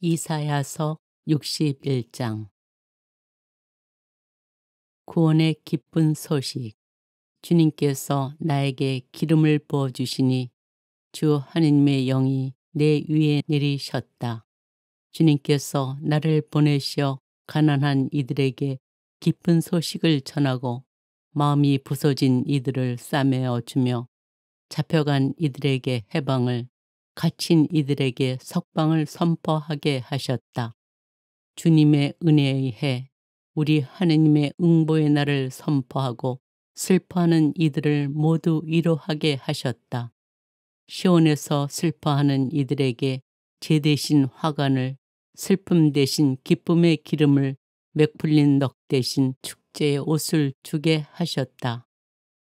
이사야서 61장. 구원의 기쁜 소식. 주님께서 나에게 기름을 부어주시니 주 하느님의 영이 내 위에 내리셨다. 주님께서 나를 보내시어 가난한 이들에게 기쁜 소식을 전하고 마음이 부서진 이들을 싸매어 주며 잡혀간 이들에게 해방을, 갇힌 이들에게 석방을 선포하게 하셨다. 주님의 은혜의 해, 우리 하느님의 응보의 날을 선포하고 슬퍼하는 이들을 모두 위로하게 하셨다. 시온에서 슬퍼하는 이들에게 제 대신 화관을, 슬픔 대신 기쁨의 기름을, 맥풀린 넋 대신 축제의 옷을 주게 하셨다.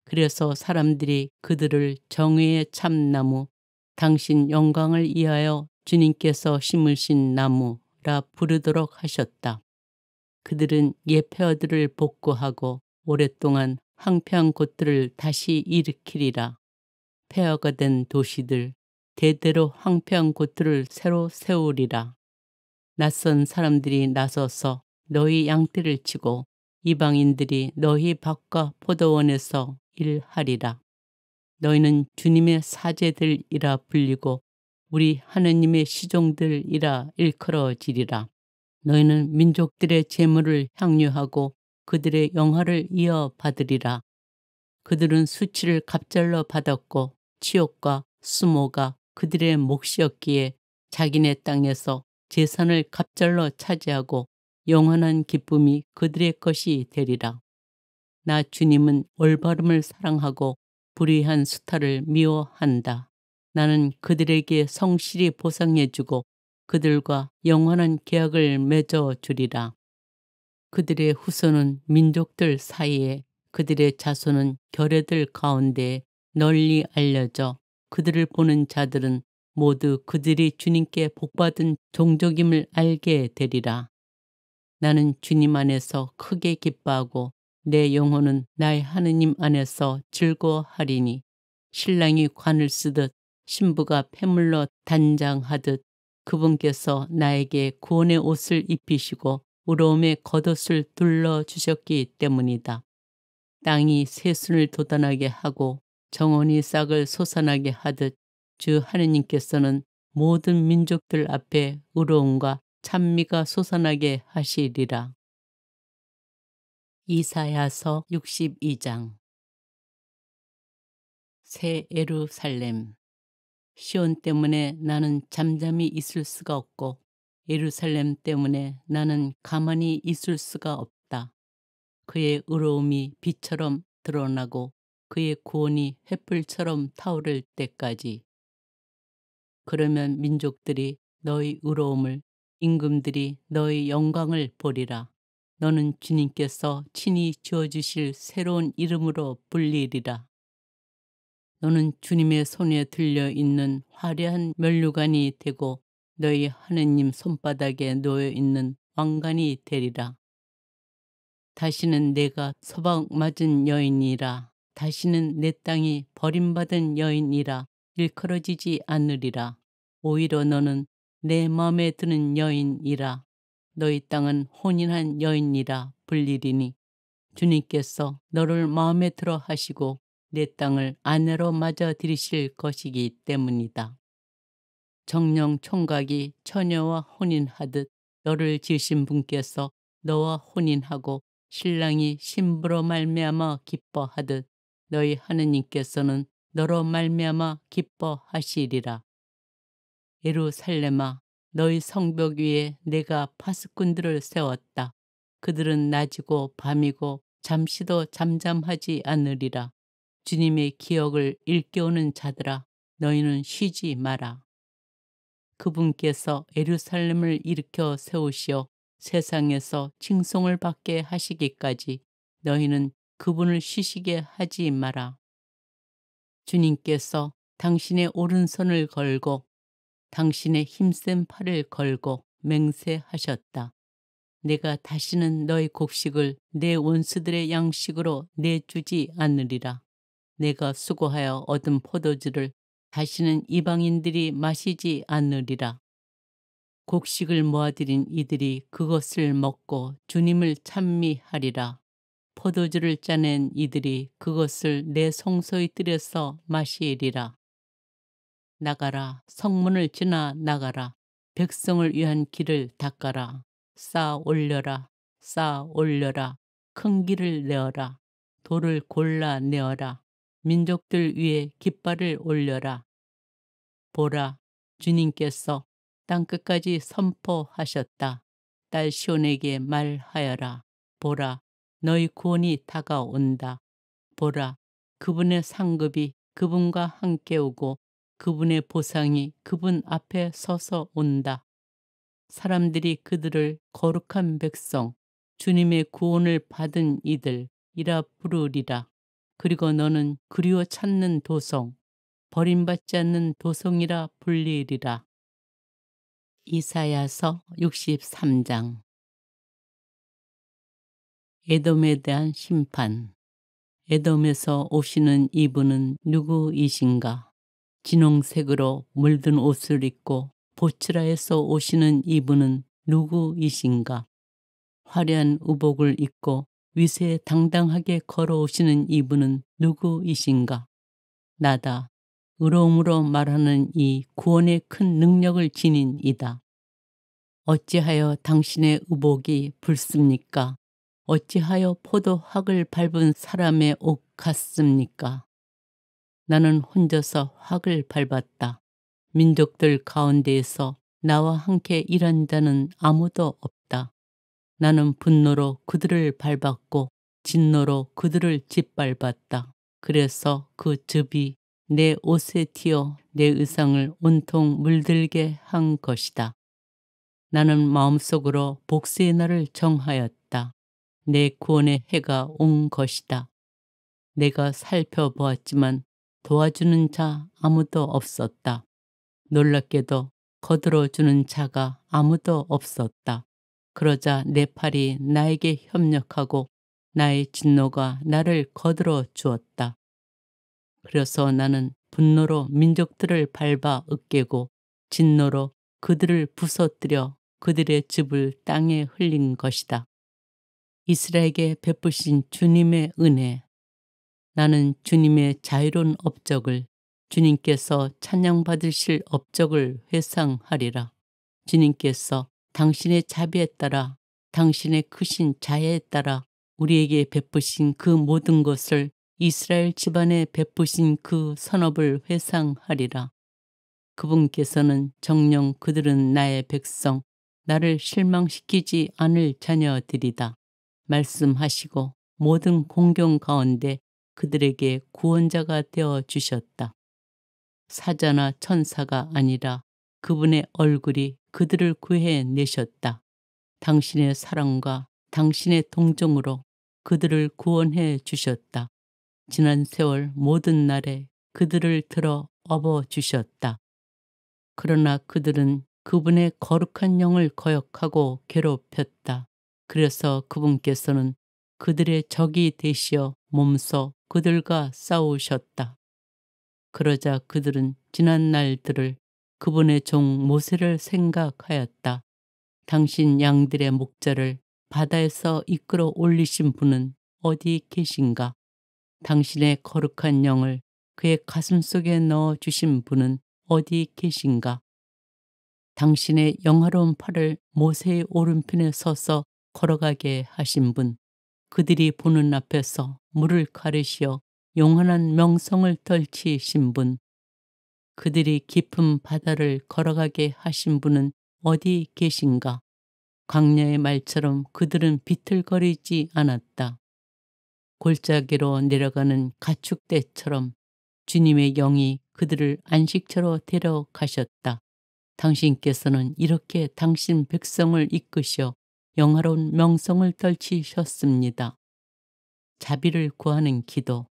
그래서 사람들이 그들을 정의의 참나무, 당신 영광을 위하여 주님께서 심으신 나무라 부르도록 하셨다. 그들은 옛 폐허들을 복구하고 오랫동안 황폐한 곳들을 다시 일으키리라. 폐허가 된 도시들, 대대로 황폐한 곳들을 새로 세우리라. 낯선 사람들이 나서서 너희 양떼를 치고 이방인들이 너희 밭과 포도원에서 일하리라. 너희는 주님의 사제들이라 불리고 우리 하느님의 시종들이라 일컬어지리라. 너희는 민족들의 재물을 향유하고 그들의 영화를 이어받으리라. 그들은 수치를 갑절로 받았고 치욕과 수모가 그들의 몫이었기에 자기네 땅에서 재산을 갑절로 차지하고 영원한 기쁨이 그들의 것이 되리라. 나 주님은 올바름을 사랑하고 불의한 수탈을 미워한다. 나는 그들에게 성실히 보상해주고 그들과 영원한 계약을 맺어주리라. 그들의 후손은 민족들 사이에, 그들의 자손은 결례들 가운데 널리 알려져 그들을 보는 자들은 모두 그들이 주님께 복받은 종족임을 알게 되리라. 나는 주님 안에서 크게 기뻐하고 내 영혼은 나의 하느님 안에서 즐거워하리니 신랑이 관을 쓰듯 신부가 폐물로 단장하듯 그분께서 나에게 구원의 옷을 입히시고 의로움의 겉옷을 둘러주셨기 때문이다. 땅이 새순을 돋아나게 하고 정원이 싹을 솟아나게 하듯 주 하느님께서는 모든 민족들 앞에 의로움과 찬미가 솟아나게 하시리라. 이사야서 62장. 새 예루살렘. 시온 때문에 나는 잠잠히 있을 수가 없고 예루살렘 때문에 나는 가만히 있을 수가 없다. 그의 의로움이 빛처럼 드러나고 그의 구원이 횃불처럼 타오를 때까지. 그러면 민족들이 너희 의로움을, 임금들이 너희 영광을 보리라. 너는 주님께서 친히 지어주실 새로운 이름으로 불리리라. 너는 주님의 손에 들려있는 화려한 면류관이 되고 너희 하느님 손바닥에 놓여있는 왕관이 되리라. 다시는 내가 소박맞은 여인이라, 다시는 내 땅이 버림받은 여인이라 일컬어지지 않으리라. 오히려 너는 내 마음에 드는 여인이라, 너희 땅은 혼인한 여인이라 불리리니 주님께서 너를 마음에 들어 하시고 내 땅을 아내로 맞아 들이실 것이기 때문이다. 정령 총각이 처녀와 혼인하듯 너를 지으신 분께서 너와 혼인하고 신랑이 신부로 말미암아 기뻐하듯 너희 하느님께서는 너로 말미암아 기뻐하시리라. 예루살렘아, 너희 성벽 위에 내가 파수꾼들을 세웠다. 그들은 낮이고 밤이고 잠시도 잠잠하지 않으리라. 주님의 기억을 일깨우는 자들아, 너희는 쉬지 마라. 그분께서 예루살렘을 일으켜 세우시어 세상에서 칭송을 받게 하시기까지 너희는 그분을 쉬시게 하지 마라. 주님께서 당신의 오른손을 걸고 당신의 힘센 팔을 걸고 맹세하셨다. 내가 다시는 너희 곡식을 내 원수들의 양식으로 내주지 않으리라. 내가 수고하여 얻은 포도주를 다시는 이방인들이 마시지 않으리라. 곡식을 모아들인 이들이 그것을 먹고 주님을 찬미하리라. 포도주를 짜낸 이들이 그것을 내 성소에 들여서 마시리라. 나가라, 성문을 지나 나가라. 백성을 위한 길을 닦아라. 쌓아 올려라, 쌓아 올려라. 큰 길을 내어라. 돌을 골라 내어라. 민족들 위에 깃발을 올려라. 보라, 주님께서 땅끝까지 선포하셨다. 딸 시온에게 말하여라. 보라, 너희 구원이 다가온다. 보라, 그분의 상급이 그분과 함께 오고 그분의 보상이 그분 앞에 서서 온다. 사람들이 그들을 거룩한 백성, 주님의 구원을 받은 이들이라 부르리라. 그리고 너는 그리워 찾는 도성, 버림받지 않는 도성이라 불리리라. 이사야서 63장. 에돔에 대한 심판. 에돔에서 오시는 이분은 누구이신가? 진홍색으로 물든 옷을 입고 보츠라에서 오시는 이분은 누구이신가? 화려한 의복을 입고 위세당당하게 걸어오시는 이분은 누구이신가? 나다. 의로움으로 말하는 이 구원의 큰 능력을 지닌 이다. 어찌하여 당신의 의복이 붉습니까? 어찌하여 포도학을 밟은 사람의 옷 같습니까? 나는 혼자서 학을 밟았다. 민족들 가운데에서 나와 함께 일한 자는 아무도 없다. 나는 분노로 그들을 밟았고 진노로 그들을 짓밟았다. 그래서 그 즙이 내 옷에 튀어 내 의상을 온통 물들게 한 것이다. 나는 마음속으로 복수의 날을 정하였다. 내 구원의 해가 온 것이다. 내가 살펴보았지만 도와주는 자 아무도 없었다. 놀랍게도 거들어주는 자가 아무도 없었다. 그러자 내 팔이 나에게 협력하고 나의 진노가 나를 거들어 주었다. 그래서 나는 분노로 민족들을 밟아 으깨고 진노로 그들을 부서뜨려 그들의 즙을 땅에 흘린 것이다. 이스라엘에게 베푸신 주님의 은혜. 나는 주님의 자유로운 업적을, 주님께서 찬양받으실 업적을 회상하리라. 주님께서 당신의 자비에 따라, 당신의 크신 자애에 따라 우리에게 베푸신 그 모든 것을, 이스라엘 집안에 베푸신 그 선업을 회상하리라. 그분께서는 정녕 그들은 나의 백성, 나를 실망시키지 않을 자녀들이다 말씀하시고 모든 공경 가운데 그들에게 구원자가 되어 주셨다. 사자나 천사가 아니라 그분의 얼굴이 그들을 구해 내셨다. 당신의 사랑과 당신의 동정으로 그들을 구원해 주셨다. 지난 세월 모든 날에 그들을 들어 업어 주셨다. 그러나 그들은 그분의 거룩한 영을 거역하고 괴롭혔다. 그래서 그분께서는 그들의 적이 되시어 몸소 그들과 싸우셨다. 그러자 그들은 지난 날들을 그분의 종 모세를 생각하였다. 당신 양들의 목자를 바다에서 이끌어 올리신 분은 어디 계신가? 당신의 거룩한 영을 그의 가슴 속에 넣어 주신 분은 어디 계신가? 당신의 영화로운 팔을 모세의 오른편에 서서 걸어가게 하신 분, 그들이 보는 앞에서 물을 가르시어 영원한 명성을 떨치신 분, 그들이 깊은 바다를 걸어가게 하신 분은 어디 계신가? 광야의 말처럼 그들은 비틀거리지 않았다. 골짜기로 내려가는 가축대처럼 주님의 영이 그들을 안식처로 데려가셨다. 당신께서는 이렇게 당신 백성을 이끄셔 영화로운 명성을 떨치셨습니다. 자비를 구하는 기도.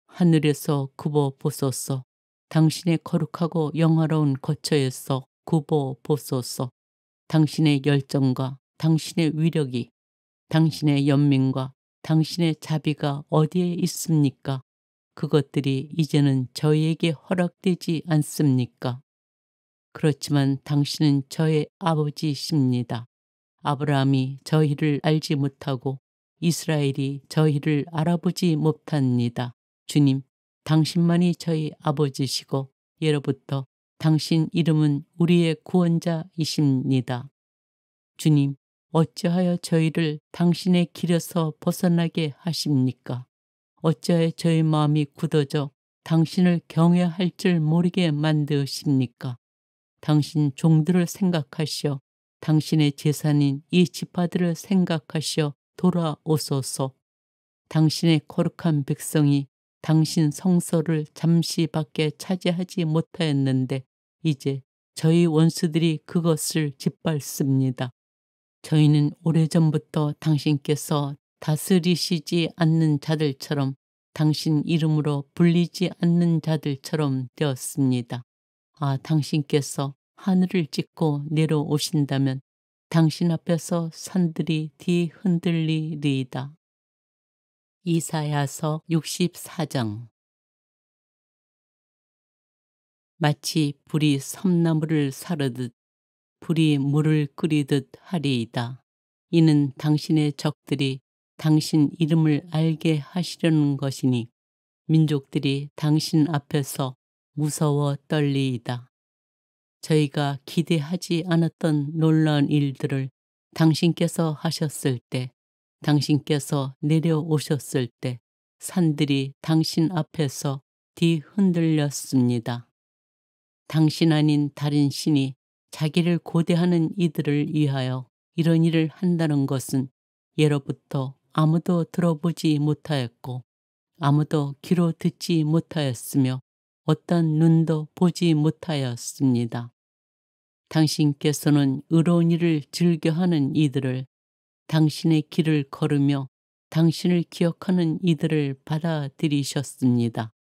하늘에서 굽어 보소서. 당신의 거룩하고 영화로운 거처에서 굽어 보소서. 당신의 열정과 당신의 위력이, 당신의 연민과 당신의 자비가 어디에 있습니까? 그것들이 이제는 저희에게 허락되지 않습니까? 그렇지만 당신은 저의 아버지십니다. 아브라함이 저희를 알지 못하고 이스라엘이 저희를 알아보지 못합니다. 주님, 당신만이 저희 아버지시고 예로부터 당신 이름은 우리의 구원자이십니다. 주님, 어찌하여 저희를 당신의 길에서 벗어나게 하십니까? 어찌하여 저희 마음이 굳어져 당신을 경외할 줄 모르게 만드십니까? 당신 종들을 생각하시어 당신의 재산인 이 지파들을 생각하시어 돌아오소서. 당신의 거룩한 백성이 당신 성소를 잠시밖에 차지하지 못하였는데 이제 저희 원수들이 그것을 짓밟습니다. 저희는 오래전부터 당신께서 다스리시지 않는 자들처럼 당신 이름으로 불리지 않는 자들처럼 되었습니다. 아, 당신께서 하늘을 찢고 내려오신다면 당신 앞에서 산들이 뒤흔들리리이다. 이사야서 64장. 마치 불이 섬나무를 사르듯 불이 물을 끓이듯 하리이다. 이는 당신의 적들이 당신 이름을 알게 하시려는 것이니 민족들이 당신 앞에서 무서워 떨리이다. 저희가 기대하지 않았던 놀라운 일들을 당신께서 하셨을 때, 당신께서 내려오셨을 때 산들이 당신 앞에서 뒤흔들렸습니다. 당신 아닌 다른 신이 자기를 고대하는 이들을 위하여 이런 일을 한다는 것은 예로부터 아무도 들어보지 못하였고 아무도 귀로 듣지 못하였으며 어떤 눈도 보지 못하였습니다. 당신께서는 의로운 일을 즐겨하는 이들을, 당신의 길을 걸으며 당신을 기억하는 이들을 받아들이셨습니다.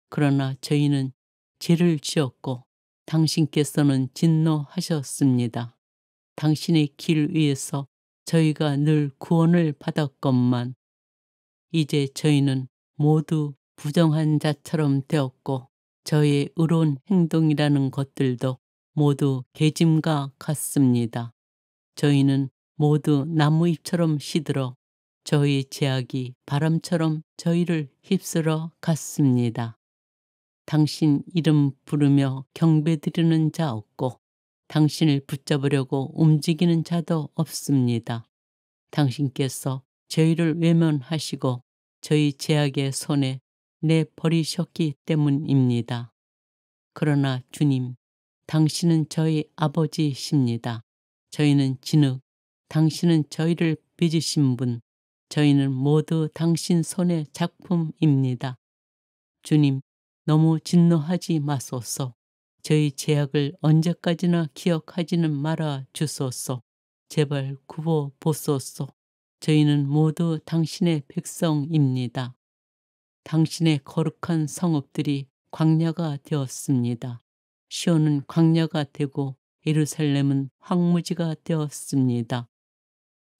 그러나 저희는 죄를 지었고 당신께서는 진노하셨습니다. 당신의 길 위에서 저희가 늘 구원을 받았건만 이제 저희는 모두 부정한 자처럼 되었고 저희의 의로운 행동이라는 것들도 모두 계짐과 같습니다. 저희는 모두 나무잎처럼 시들어 저희의 제약이 바람처럼 저희를 휩쓸어 갔습니다. 당신 이름 부르며 경배드리는 자 없고 당신을 붙잡으려고 움직이는 자도 없습니다. 당신께서 저희를 외면하시고 저희 제약의 손에 내버리셨기 때문입니다. 그러나 주님, 당신은 저희 아버지십니다. 저희는 진흙, 당신은 저희를 빚으신 분, 저희는 모두 당신 손의 작품입니다. 주님, 너무 진노하지 마소서. 저희 죄악을 언제까지나 기억하지는 말아 주소서. 제발 구워 보소서. 저희는 모두 당신의 백성입니다. 당신의 거룩한 성읍들이 광야가 되었습니다. 시온은 광야가 되고 예루살렘은 황무지가 되었습니다.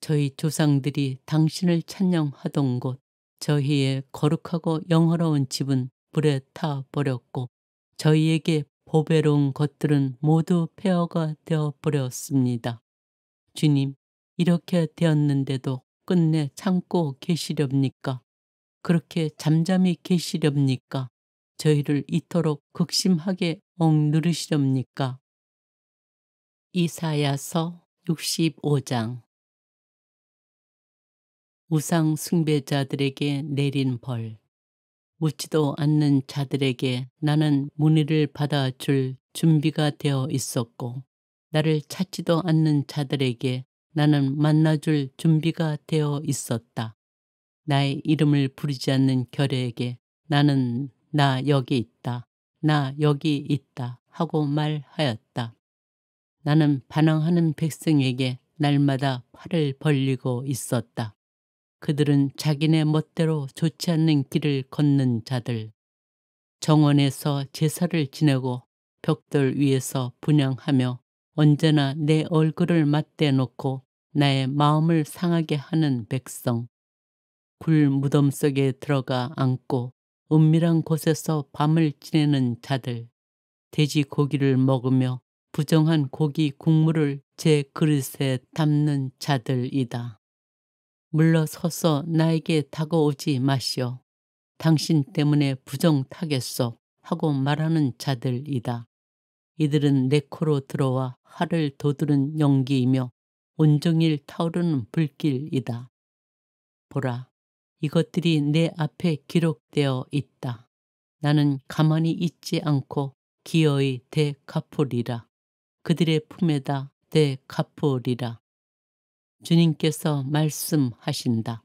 저희 조상들이 당신을 찬양하던 곳, 저희의 거룩하고 영화로운 집은 불에 타 버렸고 저희에게 보배로운 것들은 모두 폐허가 되어 버렸습니다. 주님, 이렇게 되었는데도 끝내 참고 계시렵니까? 그렇게 잠잠히 계시렵니까? 저희를 이토록 극심하게 억누르시렵니까? 이사야서 65장. 우상 숭배자들에게 내린 벌. 묻지도 않는 자들에게 나는 문의를 받아줄 준비가 되어 있었고 나를 찾지도 않는 자들에게 나는 만나줄 준비가 되어 있었다. 나의 이름을 부르지 않는 결에게 나는 나 여기 있다, 나 여기 있다 하고 말하였다. 나는 반항하는 백성에게 날마다 팔을 벌리고 있었다. 그들은 자기네 멋대로 좋지 않는 길을 걷는 자들, 정원에서 제사를 지내고 벽돌 위에서 분향하며 언제나 내 얼굴을 맞대놓고 나의 마음을 상하게 하는 백성, 굴 무덤 속에 들어가 앉고 은밀한 곳에서 밤을 지내는 자들, 돼지 고기를 먹으며 부정한 고기 국물을 제 그릇에 담는 자들이다. 물러서서 나에게 다가오지 마시오. 당신 때문에 부정타겠소 하고 말하는 자들이다. 이들은 내 코로 들어와 화를 돋우는 연기이며 온종일 타오르는 불길이다. 보라, 이것들이 내 앞에 기록되어 있다. 나는 가만히 있지 않고 기어이 되갚으리라. 그들의 품에다 되갚으리라. 주님께서 말씀하신다.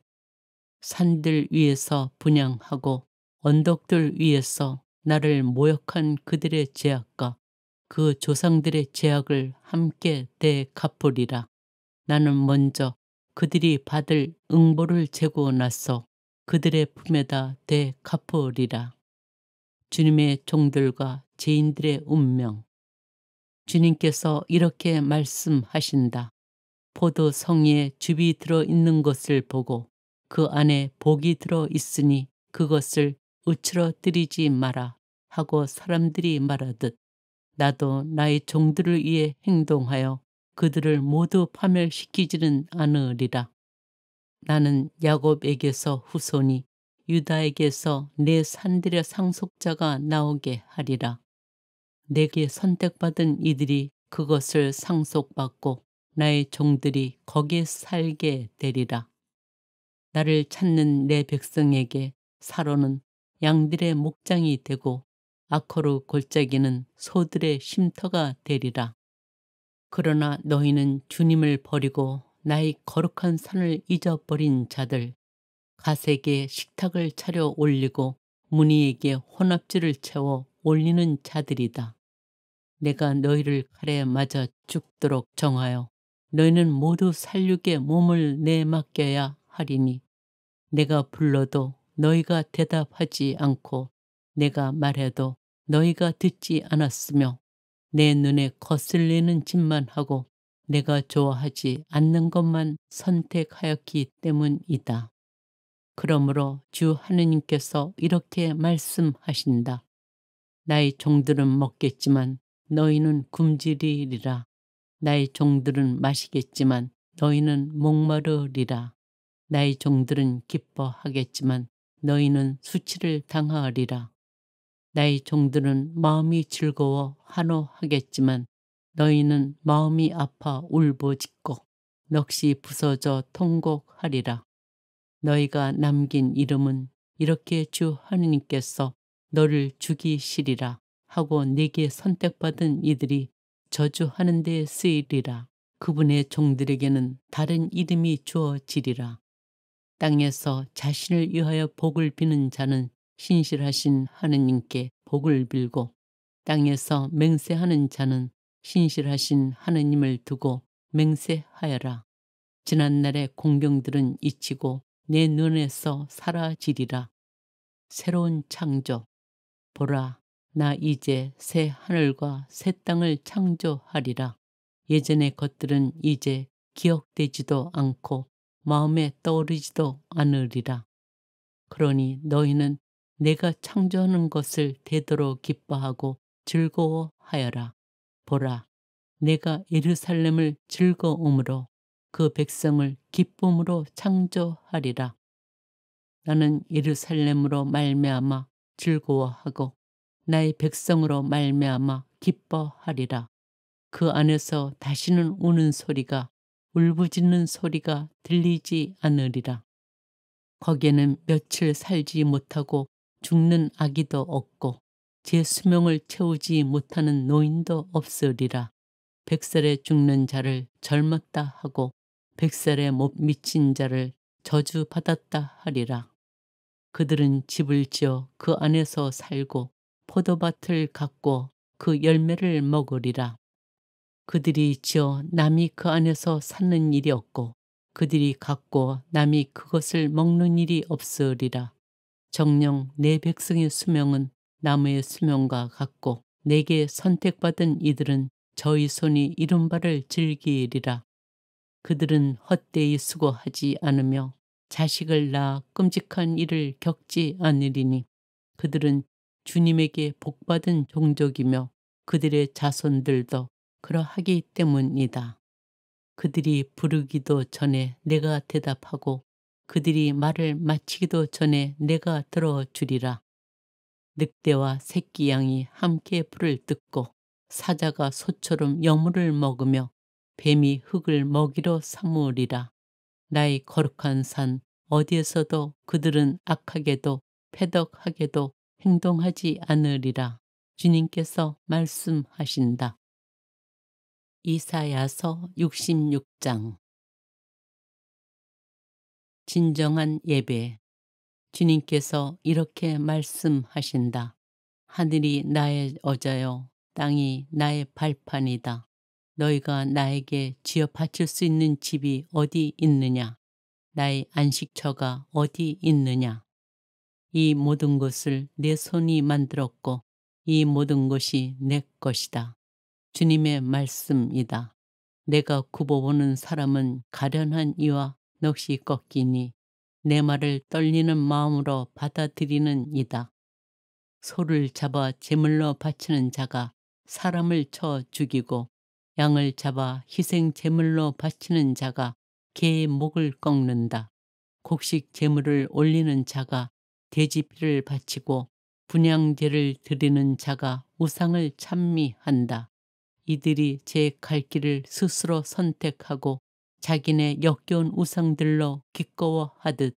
산들 위에서 분향하고 언덕들 위에서 나를 모욕한 그들의 죄악과 그 조상들의 죄악을 함께 되갚으리라. 나는 먼저 그들이 받을 응보를 재고 나서 그들의 품에다 되갚으리라. 주님의 종들과 죄인들의 운명. 주님께서 이렇게 말씀하신다. 포도 성리에 즙이 들어 있는 것을 보고 그 안에 복이 들어 있으니 그것을 으츠러뜨리지 마라 하고 사람들이 말하듯 나도 나의 종들을 위해 행동하여 그들을 모두 파멸시키지는 않으리라. 나는 야곱에게서 후손이 유다에게서 내 산들의 상속자가 나오게 하리라. 내게 선택받은 이들이 그것을 상속받고 나의 종들이 거기에 살게 되리라. 나를 찾는 내 백성에게 사로는 양들의 목장이 되고 아코르 골짜기는 소들의 쉼터가 되리라. 그러나 너희는 주님을 버리고 나의 거룩한 산을 잊어버린 자들, 가색에 식탁을 차려 올리고 무니에게 혼합주를 채워 올리는 자들이다. 내가 너희를 칼에 맞아 죽도록 정하여 너희는 모두 살육에 몸을 내맡겨야 하리니 내가 불러도 너희가 대답하지 않고 내가 말해도 너희가 듣지 않았으며 내 눈에 거슬리는 짓만 하고 내가 좋아하지 않는 것만 선택하였기 때문이다. 그러므로 주 하느님께서 이렇게 말씀하신다. 나의 종들은 먹겠지만 너희는 굶주리리라. 나의 종들은 마시겠지만 너희는 목마르리라. 나의 종들은 기뻐하겠지만 너희는 수치를 당하리라. 나의 종들은 마음이 즐거워 환호하겠지만 너희는 마음이 아파 울부짖고 넋이 부서져 통곡하리라. 너희가 남긴 이름은 이렇게 주 하느님께서 너를 죽이시리라 하고 네게 선택받은 이들이 저주하는 데 쓰이리라. 그분의 종들에게는 다른 이름이 주어지리라. 땅에서 자신을 위하여 복을 비는 자는 신실하신 하느님께 복을 빌고 땅에서 맹세하는 자는 신실하신 하느님을 두고 맹세하여라. 지난날의 공경들은 잊히고 내 눈에서 사라지리라. 새로운 창조. 보라, 나 이제 새 하늘과 새 땅을 창조하리라. 예전의 것들은 이제 기억되지도 않고 마음에 떠오르지도 않으리라. 그러니 너희는 내가 창조하는 것을 되도록 기뻐하고 즐거워하여라. 보라, 내가 예루살렘을 즐거움으로 그 백성을 기쁨으로 창조하리라. 나는 예루살렘으로 말미암아 즐거워하고 나의 백성으로 말미암아 기뻐하리라. 그 안에서 다시는 우는 소리가 울부짖는 소리가 들리지 않으리라. 거기에는 며칠 살지 못하고 죽는 아기도 없고 제 수명을 채우지 못하는 노인도 없으리라. 100살에 죽는 자를 젊었다 하고 100살에 못 미친 자를 저주받았다 하리라. 그들은 집을 지어 그 안에서 살고 포도밭을 갖고 그 열매를 먹으리라. 그들이 지어 남이 그 안에서 사는 일이 없고 그들이 갖고 남이 그것을 먹는 일이 없으리라. 정녕 내 백성의 수명은 나무의 수명과 같고 내게 선택받은 이들은 저희 손이 이룬 바를 즐기리라. 그들은 헛되이 수고하지 않으며 자식을 낳아 끔찍한 일을 겪지 않으리니 그들은 주님에게 복받은 종족이며 그들의 자손들도 그러하기 때문이다. 그들이 부르기도 전에 내가 대답하고 그들이 말을 마치기도 전에 내가 들어주리라. 늑대와 새끼 양이 함께 불을 뜯고 사자가 소처럼 여물을 먹으며 뱀이 흙을 먹이로 삼으리라. 나의 거룩한 산 어디에서도 그들은 악하게도 패덕하게도 행동하지 않으리라. 주님께서 말씀하신다. 이사야서 66장. 진정한 예배. 주님께서 이렇게 말씀하신다. 하늘이 나의 어자요 땅이 나의 발판이다. 너희가 나에게 지어 바칠 수 있는 집이 어디 있느냐? 나의 안식처가 어디 있느냐? 이 모든 것을 내 손이 만들었고 이 모든 것이 내 것이다. 주님의 말씀이다. 내가 굽어보는 사람은 가련한 이와 넋이 꺾이니 내 말을 떨리는 마음으로 받아들이는 이다. 소를 잡아 제물로 바치는 자가 사람을 쳐 죽이고 양을 잡아 희생 제물로 바치는 자가 개의 목을 꺾는다. 곡식 제물을 올리는 자가 돼지피를 바치고 분향제를 드리는 자가 우상을 찬미한다. 이들이 제 갈 길을 스스로 선택하고 자기네 역겨운 우상들로 기꺼워하듯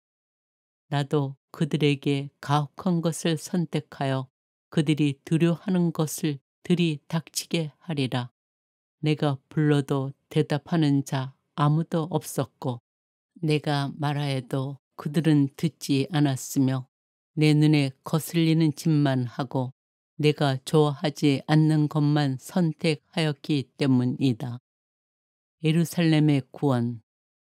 나도 그들에게 가혹한 것을 선택하여 그들이 두려워하는 것을 들이닥치게 하리라. 내가 불러도 대답하는 자 아무도 없었고 내가 말하여도 그들은 듣지 않았으며 내 눈에 거슬리는 짓만 하고 내가 좋아하지 않는 것만 선택하였기 때문이다. 예루살렘의 구원.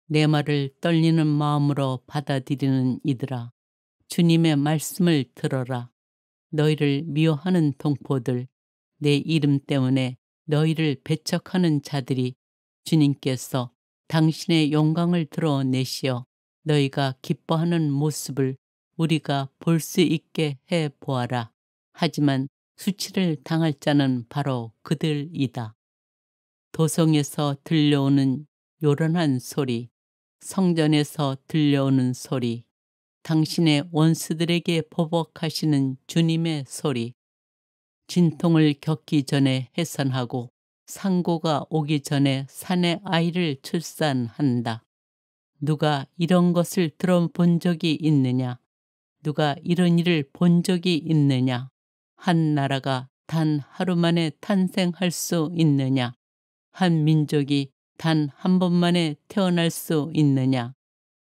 내 말을 떨리는 마음으로 받아들이는 이들아, 주님의 말씀을 들어라. 너희를 미워하는 동포들, 내 이름 때문에 너희를 배척하는 자들이 주님께서 당신의 영광을 드러내시어 너희가 기뻐하는 모습을 우리가 볼 수 있게 해 보아라. 하지만 수치를 당할 자는 바로 그들이다. 도성에서 들려오는 요란한 소리, 성전에서 들려오는 소리, 당신의 원수들에게 보복하시는 주님의 소리, 진통을 겪기 전에 해산하고 상고가 오기 전에 사내 아이를 출산한다. 누가 이런 것을 들어본 적이 있느냐? 누가 이런 일을 본 적이 있느냐? 한 나라가 단 하루 만에 탄생할 수 있느냐? 한 민족이 단 한 번만에 태어날 수 있느냐?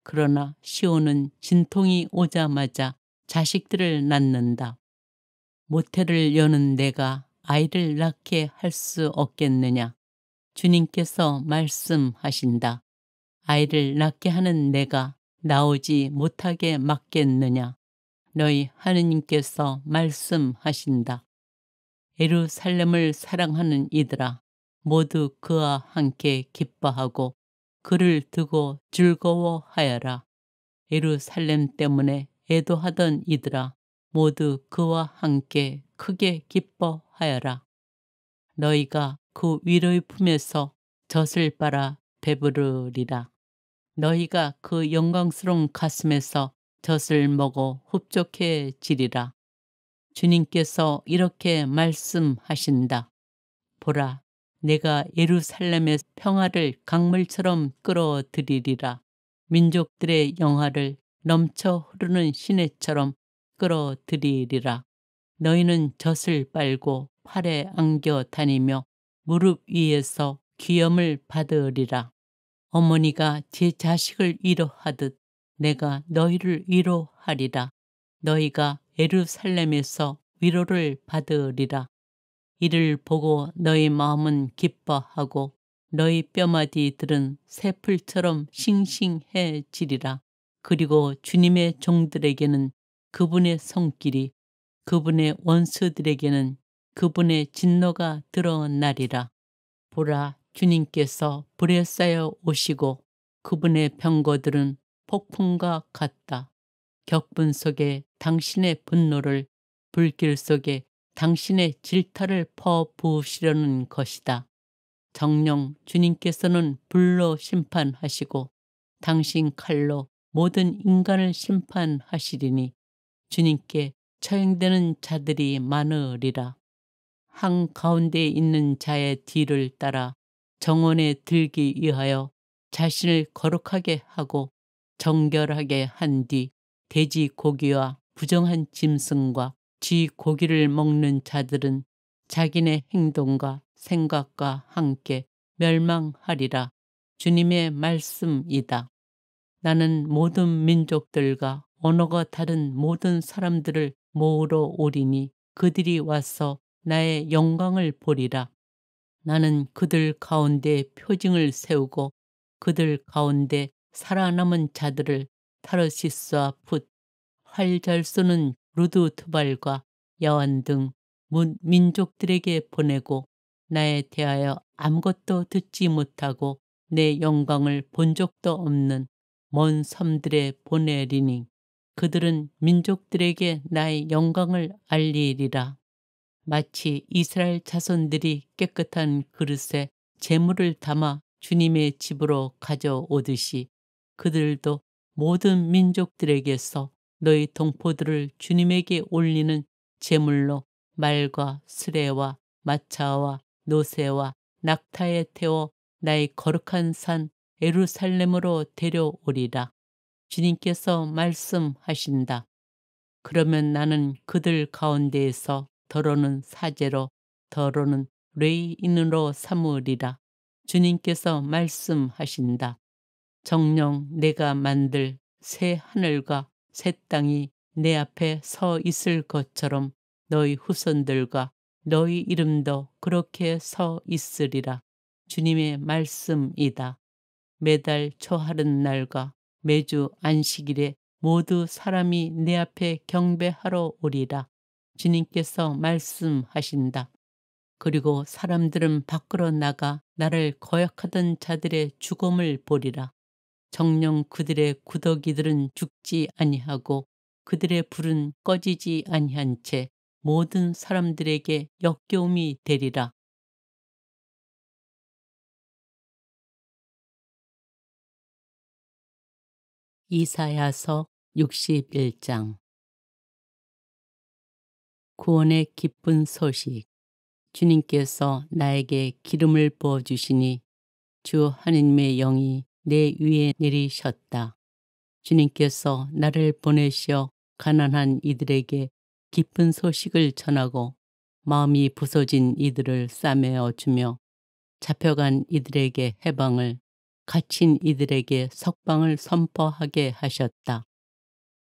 그러나 시온은 진통이 오자마자 자식들을 낳는다. 모태를 여는 내가 아이를 낳게 할 수 없겠느냐? 주님께서 말씀하신다. 아이를 낳게 하는 내가 나오지 못하게 막겠느냐? 너희 하느님께서 말씀하신다. 예루살렘을 사랑하는 이들아, 모두 그와 함께 기뻐하고 그를 두고 즐거워하여라. 예루살렘 때문에 애도하던 이들아, 모두 그와 함께 크게 기뻐하여라. 너희가 그 위로의 품에서 젖을 빨아 배부르리라. 너희가 그 영광스러운 가슴에서 젖을 먹어 흡족해지리라. 주님께서 이렇게 말씀하신다. 보라, 내가 예루살렘의 평화를 강물처럼 끌어들이리라. 민족들의 영화를 넘쳐 흐르는 시내처럼 끌어들이리라. 너희는 젖을 빨고 팔에 안겨 다니며 무릎 위에서 귀염을 받으리라. 어머니가 제 자식을 위로하듯 내가 너희를 위로하리라. 너희가 예루살렘에서 위로를 받으리라. 이를 보고 너희 마음은 기뻐하고 너희 뼈마디들은 새풀처럼 싱싱해지리라. 그리고 주님의 종들에게는 그분의 손길이, 그분의 원수들에게는 그분의 진노가 드러나리라. 보라, 주님께서 불에 쌓여 오시고 그분의 병거들은 폭풍과 같다. 격분 속에 당신의 분노를, 불길 속에 당신의 질타를 퍼부으시려는 것이다. 정녕 주님께서는 불로 심판하시고 당신 칼로 모든 인간을 심판하시리니 주님께 처형되는 자들이 많으리라. 한가운데 있는 자의 뒤를 따라 정원에 들기 위하여 자신을 거룩하게 하고 정결하게 한 뒤 돼지 고기와 부정한 짐승과 쥐 고기를 먹는 자들은 자기네 행동과 생각과 함께 멸망하리라. 주님의 말씀이다. 나는 모든 민족들과 언어가 다른 모든 사람들을 모으러 오리니 그들이 와서 나의 영광을 보리라. 나는 그들 가운데 표징을 세우고 그들 가운데 살아남은 자들을 타르시스와 풋, 활 잘 쏘는 루드 투발과 야완 등 민족들에게 보내고 나에 대하여 아무것도 듣지 못하고 내 영광을 본 적도 없는 먼 섬들에 보내리니 그들은 민족들에게 나의 영광을 알리리라. 마치 이스라엘 자손들이 깨끗한 그릇에 재물을 담아 주님의 집으로 가져오듯이 그들도 모든 민족들에게서 너희 동포들을 주님에게 올리는 제물로 말과 수레와 마차와 노새와 낙타에 태워 나의 거룩한 산 예루살렘으로 데려오리라. 주님께서 말씀하신다. 그러면 나는 그들 가운데에서 더러는 사제로 더러는 레위인으로 삼으리라. 주님께서 말씀하신다. 정녕 내가 만들 새 하늘과 새 땅이 내 앞에 서 있을 것처럼 너희 후손들과 너희 이름도 그렇게 서 있으리라. 주님의 말씀이다. 매달 초하룻 날과 매주 안식일에 모두 사람이 내 앞에 경배하러 오리라. 주님께서 말씀하신다. 그리고 사람들은 밖으로 나가 나를 거역하던 자들의 죽음을 보리라. 정녕 그들의 구더기들은 죽지 아니하고 그들의 불은 꺼지지 아니한 채 모든 사람들에게 역겨움이 되리라. 이사야서 61장. 구원의 기쁜 소식. 주님께서 나에게 기름을 부어주시니 주 하나님의 영이 내 위에 내리셨다. 주님께서 나를 보내시어 가난한 이들에게 기쁜 소식을 전하고 마음이 부서진 이들을 싸매어 주며 잡혀간 이들에게 해방을, 갇힌 이들에게 석방을 선포하게 하셨다.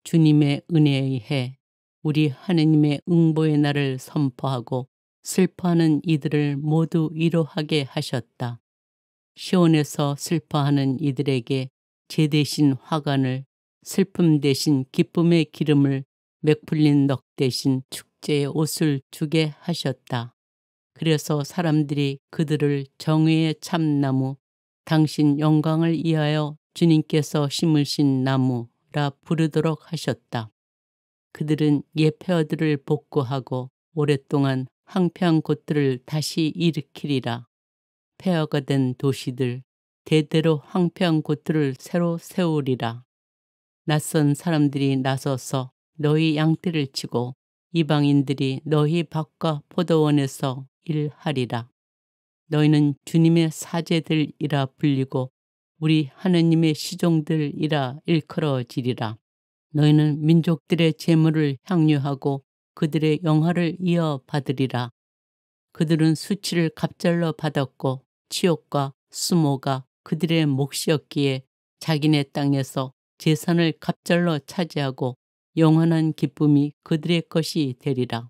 주님의 은혜의 해, 우리 하느님의 응보의 날을 선포하고 슬퍼하는 이들을 모두 위로하게 하셨다. 시온에서 슬퍼하는 이들에게 제 대신 화관을, 슬픔 대신 기쁨의 기름을, 맥풀린 넋 대신 축제의 옷을 주게 하셨다. 그래서 사람들이 그들을 정의의 참나무, 당신 영광을 위하여 주님께서 심으신 나무라 부르도록 하셨다. 그들은 옛 폐허들을 복구하고 오랫동안 황폐한 곳들을 다시 일으키리라. 폐허가 된 도시들, 대대로 황폐한 곳들을 새로 세우리라. 낯선 사람들이 나서서 너희 양떼를 치고 이방인들이 너희 밭과 포도원에서 일하리라. 너희는 주님의 사제들이라 불리고 우리 하느님의 시종들이라 일컬어지리라. 너희는 민족들의 재물을 향유하고 그들의 영화를 이어받으리라. 그들은 수치를 갑절로 받았고 치욕과 수모가 그들의 몫이었기에 자기네 땅에서 재산을 갑절로 차지하고 영원한 기쁨이 그들의 것이 되리라.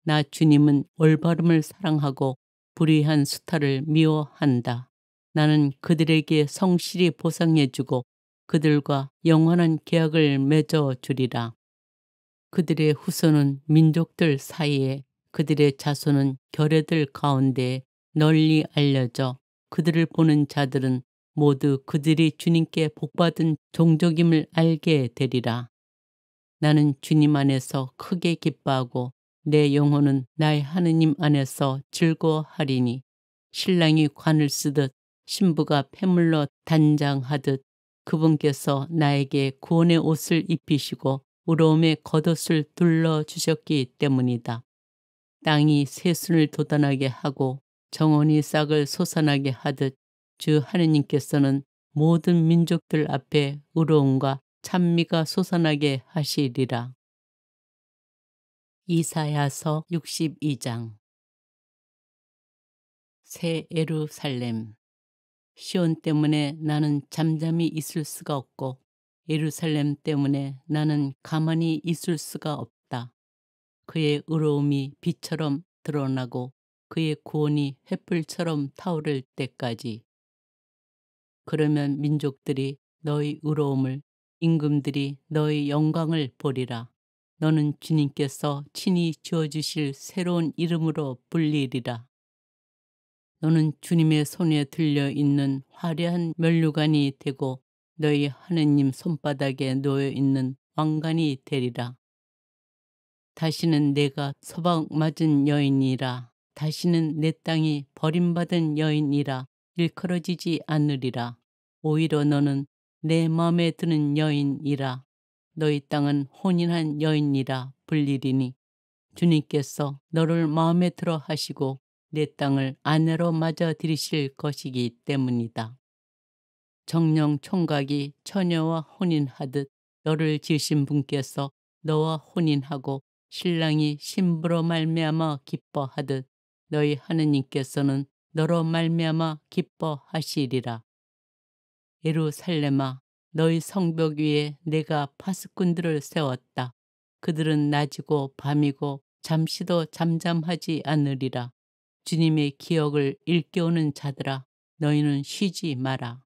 나 주님은 올바름을 사랑하고 불의한 수탈을 미워한다. 나는 그들에게 성실히 보상해주고 그들과 영원한 계약을 맺어주리라. 그들의 후손은 민족들 사이에, 그들의 자손은 결례들 가운데 널리 알려져 그들을 보는 자들은 모두 그들이 주님께 복받은 종족임을 알게 되리라. 나는 주님 안에서 크게 기뻐하고 내 영혼은 나의 하느님 안에서 즐거워하리니 신랑이 관을 쓰듯 신부가 패물로 단장하듯 그분께서 나에게 구원의 옷을 입히시고 의로움의 겉옷을 둘러주셨기 때문이다. 땅이 새순을 돋아나게 하고 정원이 싹을 솟아나게 하듯 주 하느님께서는 모든 민족들 앞에 의로움과 찬미가 솟아나게 하시리라. 이사야서 62장. 새 예루살렘. 시온 때문에 나는 잠잠히 있을 수가 없고 예루살렘 때문에 나는 가만히 있을 수가 없다. 그의 의로움이 빛처럼 드러나고 그의 구원이 횃불처럼 타오를 때까지. 그러면 민족들이 너희 의로움을, 임금들이 너희 영광을 보리라. 너는 주님께서 친히 지어주실 새로운 이름으로 불리리라. 너는 주님의 손에 들려있는 화려한 면류관이 되고 너희 하느님 손바닥에 놓여있는 왕관이 되리라. 다시는 내가 소박맞은 여인이라, 다시는 내 땅이 버림받은 여인이라 일컬어지지 않으리라. 오히려 너는 내 마음에 드는 여인이라, 너희 땅은 혼인한 여인이라 불리리니 주님께서 너를 마음에 들어 하시고 내 땅을 아내로 맞아 들이실 것이기 때문이다. 정령 총각이 처녀와 혼인하듯 너를 지으신 분께서 너와 혼인하고 신랑이 신부로 말미암아 기뻐하듯 너희 하느님께서는 너로 말미암아 기뻐하시리라. 예루살렘아, 너희 성벽 위에 내가 파수꾼들을 세웠다. 그들은 낮이고 밤이고 잠시도 잠잠하지 않으리라. 주님의 기억을 일깨우는 자들아, 너희는 쉬지 마라.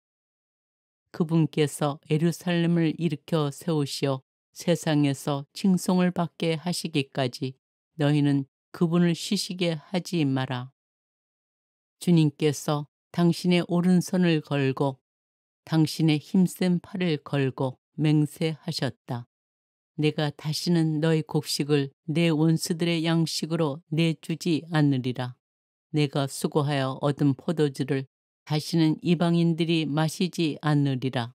그분께서 예루살렘을 일으켜 세우시어 세상에서 칭송을 받게 하시기까지 너희는 그분을 쉬시게 하지 마라. 주님께서 당신의 오른손을 걸고 당신의 힘센 팔을 걸고 맹세하셨다. 내가 다시는 너희 곡식을 내 원수들의 양식으로 내주지 않으리라. 내가 수고하여 얻은 포도주를 다시는 이방인들이 마시지 않으리라.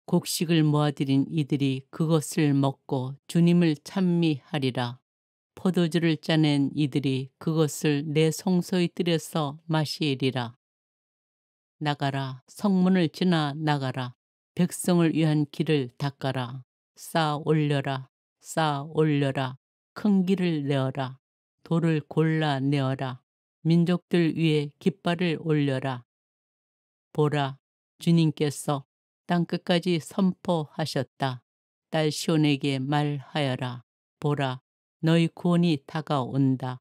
곡식을 모아들인 이들이 그것을 먹고 주님을 찬미하리라. 포도주를 짜낸 이들이 그것을 내 성소의 들여서 마시리라. 나가라, 성문을 지나 나가라. 백성을 위한 길을 닦아라. 쌓아 올려라, 쌓아 올려라. 큰 길을 내어라. 돌을 골라 내어라. 민족들 위에 깃발을 올려라. 보라, 주님께서 땅끝까지 선포하셨다. 딸 시온에게 말하여라. 보라, 너희 구원이 다가온다.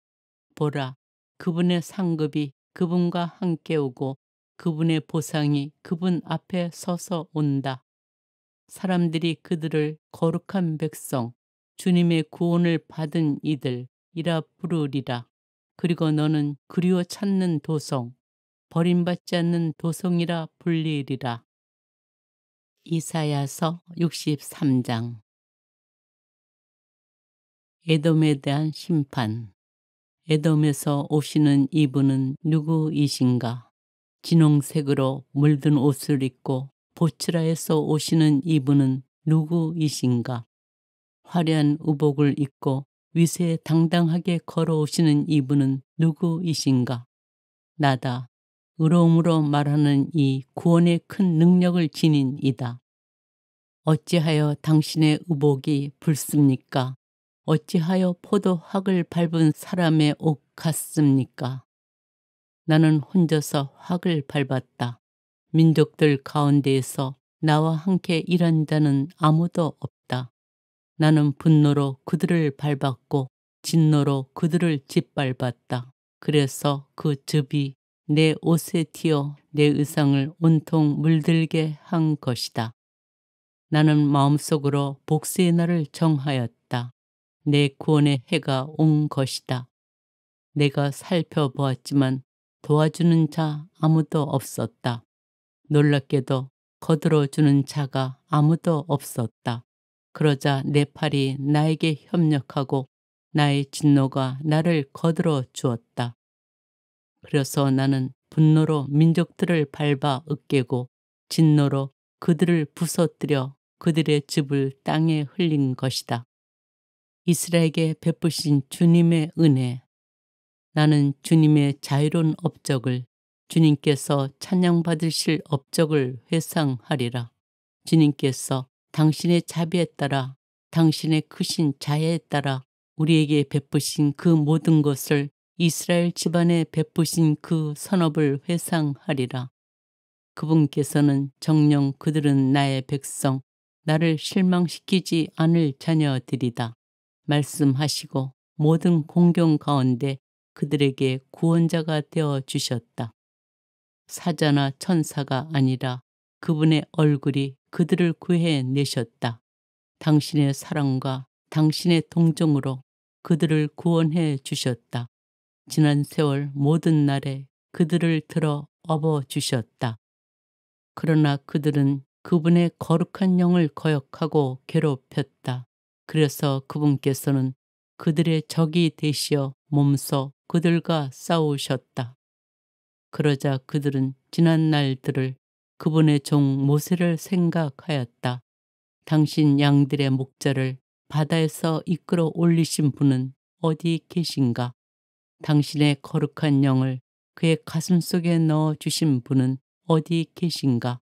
보라, 그분의 상급이 그분과 함께 오고 그분의 보상이 그분 앞에 서서 온다. 사람들이 그들을 거룩한 백성, 주님의 구원을 받은 이들이라 부르리라. 그리고 너는 그리워 찾는 도성, 버림받지 않는 도성이라 불리리라. 이사야서 63장. 에돔에 대한 심판. 에돔에서 오시는 이분은 누구이신가? 진홍색으로 물든 옷을 입고 보츠라에서 오시는 이분은 누구이신가? 화려한 의복을 입고 위세당당하게 걸어오시는 이분은 누구이신가? 나다. 의로움으로 말하는 이 구원의 큰 능력을 지닌 이다. 어찌하여 당신의 의복이 붉습니까? 어찌하여 포도학을 밟은 사람의 옷 같습니까? 나는 혼자서 학을 밟았다. 민족들 가운데에서 나와 함께 일한 자는 아무도 없다. 나는 분노로 그들을 밟았고 진노로 그들을 짓밟았다. 그래서 그 즙이 내 옷에 튀어 내 의상을 온통 물들게 한 것이다. 나는 마음속으로 복수의 날을 정하였다. 내 구원의 해가 온 것이다. 내가 살펴보았지만 도와주는 자 아무도 없었다. 놀랍게도 거들어주는 자가 아무도 없었다. 그러자 내 팔이 나에게 협력하고 나의 진노가 나를 거들어 주었다. 그래서 나는 분노로 민족들을 밟아 으깨고 진노로 그들을 부서뜨려 그들의 즙을 땅에 흘린 것이다. 이스라엘에게 베푸신 주님의 은혜, 나는 주님의 자유로운 업적을, 주님께서 찬양받으실 업적을 회상하리라. 주님께서 당신의 자비에 따라, 당신의 크신 자애에 따라 우리에게 베푸신 그 모든 것을, 이스라엘 집안에 베푸신 그 선업을 회상하리라. 그분께서는 정녕 그들은 나의 백성, 나를 실망시키지 않을 자녀들이다 말씀하시고 모든 공경 가운데 그들에게 구원자가 되어 주셨다. 사자나 천사가 아니라 그분의 얼굴이 그들을 구해 내셨다. 당신의 사랑과 당신의 동정으로 그들을 구원해 주셨다. 지난 세월 모든 날에 그들을 들어 업어 주셨다. 그러나 그들은 그분의 거룩한 영을 거역하고 괴롭혔다. 그래서 그분께서는 그들의 적이 되시어 몸소 그들과 싸우셨다. 그러자 그들은 지난 날들을 그분의 종 모세를 생각하였다. 당신 양들의 목자를 바다에서 이끌어 올리신 분은 어디 계신가? 당신의 거룩한 영을 그의 가슴 속에 넣어 주신 분은 어디 계신가?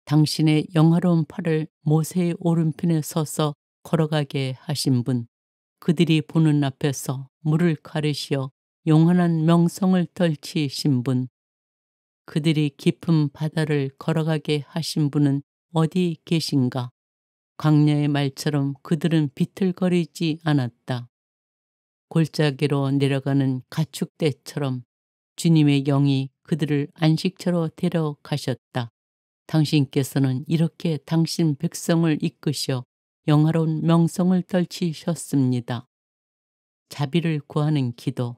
당신의 영화로운 팔을 모세의 오른편에 서서 걸어가게 하신 분, 그들이 보는 앞에서 물을 가르시어 영원한 명성을 떨치신 분, 그들이 깊은 바다를 걸어가게 하신 분은 어디 계신가? 광야의 말처럼 그들은 비틀거리지 않았다. 골짜기로 내려가는 가축대처럼 주님의 영이 그들을 안식처로 데려가셨다. 당신께서는 이렇게 당신 백성을 이끄셔 영화로운 명성을 떨치셨습니다. 자비를 구하는 기도,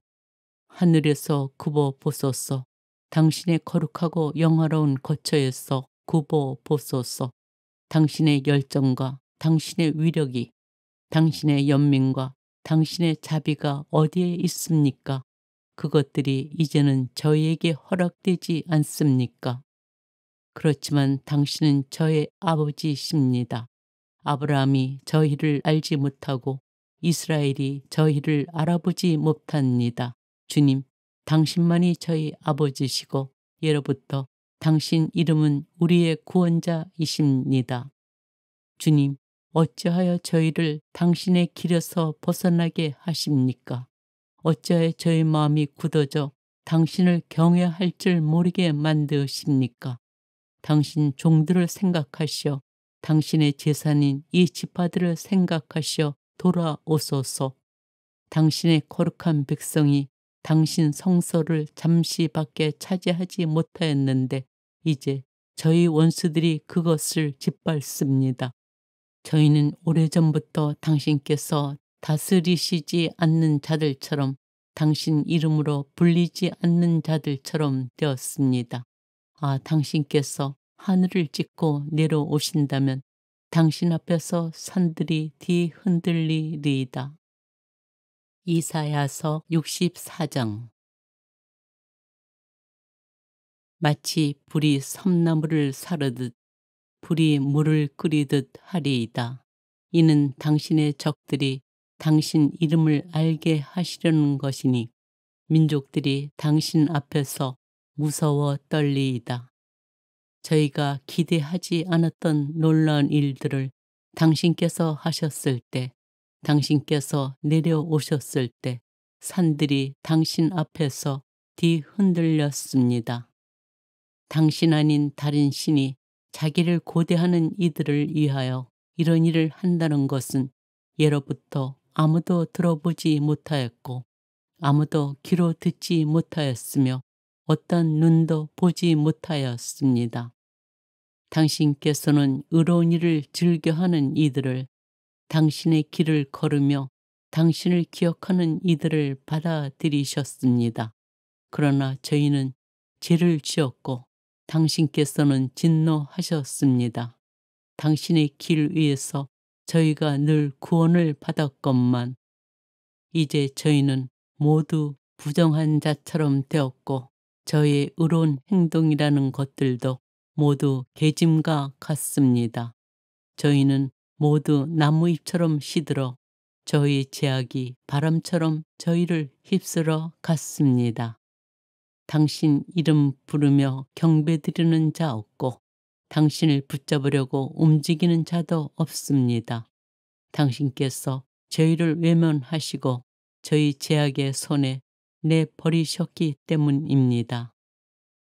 하늘에서 굽어 보소서. 당신의 거룩하고 영화로운 거처에서 굽어 보소서. 당신의 열정과 당신의 위력이, 당신의 연민과 당신의 자비가 어디에 있습니까? 그것들이 이제는 저희에게 허락되지 않습니까? 그렇지만 당신은 저의 아버지십니다. 아브라함이 저희를 알지 못하고 이스라엘이 저희를 알아보지 못합니다. 주님, 당신만이 저희 아버지시고 예로부터 당신 이름은 우리의 구원자이십니다. 주님, 어찌하여 저희를 당신의 길에서 벗어나게 하십니까? 어찌하여 저희 마음이 굳어져 당신을 경외할 줄 모르게 만드십니까? 당신 종들을 생각하시어 당신의 재산인 이 지파들을 생각하시어 돌아오소서. 당신의 거룩한 백성이 당신 성소를 잠시 밖에 차지하지 못하였는데 이제 저희 원수들이 그것을 짓밟습니다. 저희는 오래전부터 당신께서 다스리시지 않는 자들처럼, 당신 이름으로 불리지 않는 자들처럼 되었습니다. 아, 당신께서 하늘을 찢고 내려오신다면 당신 앞에서 산들이 뒤흔들리리이다. 이사야서 64장. 마치 불이 섬나무를 사르듯 불이 물을 끓이듯 하리이다. 이는 당신의 적들이 당신 이름을 알게 하시려는 것이니 민족들이 당신 앞에서 무서워 떨리이다. 저희가 기대하지 않았던 놀라운 일들을 당신께서 하셨을 때, 당신께서 내려오셨을 때 산들이 당신 앞에서 뒤흔들렸습니다. 당신 아닌 다른 신이 자기를 고대하는 이들을 위하여 이런 일을 한다는 것은 예로부터 아무도 들어보지 못하였고 아무도 귀로 듣지 못하였으며 어떤 눈도 보지 못하였습니다. 당신께서는 의로운 일을 즐겨하는 이들을, 당신의 길을 걸으며 당신을 기억하는 이들을 받아들이셨습니다. 그러나 저희는 죄를 지었고 당신께서는 진노하셨습니다. 당신의 길 위에서 저희가 늘 구원을 받았건만 이제 저희는 모두 부정한 자처럼 되었고 저의 의로운 행동이라는 것들도 모두 계짐과 같습니다. 저희는 모두 나무잎처럼 시들어 저희 제약이 바람처럼 저희를 휩쓸어 갔습니다. 당신 이름 부르며 경배드리는 자 없고 당신을 붙잡으려고 움직이는 자도 없습니다. 당신께서 저희를 외면하시고 저희 제약의 손에 내버리셨기 때문입니다.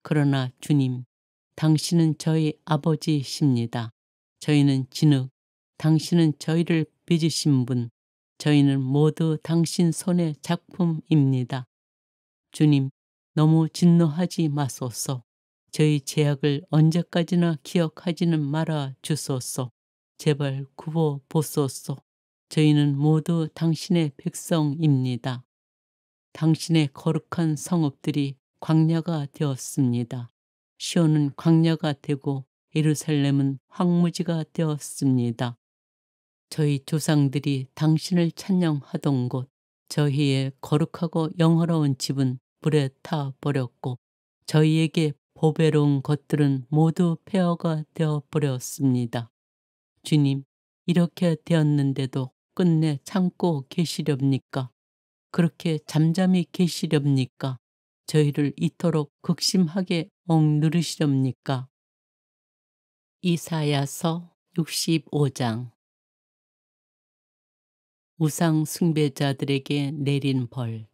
그러나 주님, 당신은 저희 아버지이십니다. 저희는 진흙, 당신은 저희를 빚으신 분, 저희는 모두 당신 손의 작품입니다. 주님, 너무 진노하지 마소서. 저희 죄악을 언제까지나 기억하지는 말아 주소서. 제발 구워 보소서. 저희는 모두 당신의 백성입니다. 당신의 거룩한 성읍들이 광야가 되었습니다. 시온은 광야가 되고 예루살렘은 황무지가 되었습니다. 저희 조상들이 당신을 찬양하던 곳, 저희의 거룩하고 영화로운 집은 불에 타 버렸고 저희에게 보배로운 것들은 모두 폐허가 되어 버렸습니다. 주님, 이렇게 되었는데도 끝내 참고 계시렵니까? 그렇게 잠잠히 계시렵니까? 저희를 이토록 극심하게 억누르시렵니까? 이사야서 65장. 우상 숭배자들에게 내린 벌.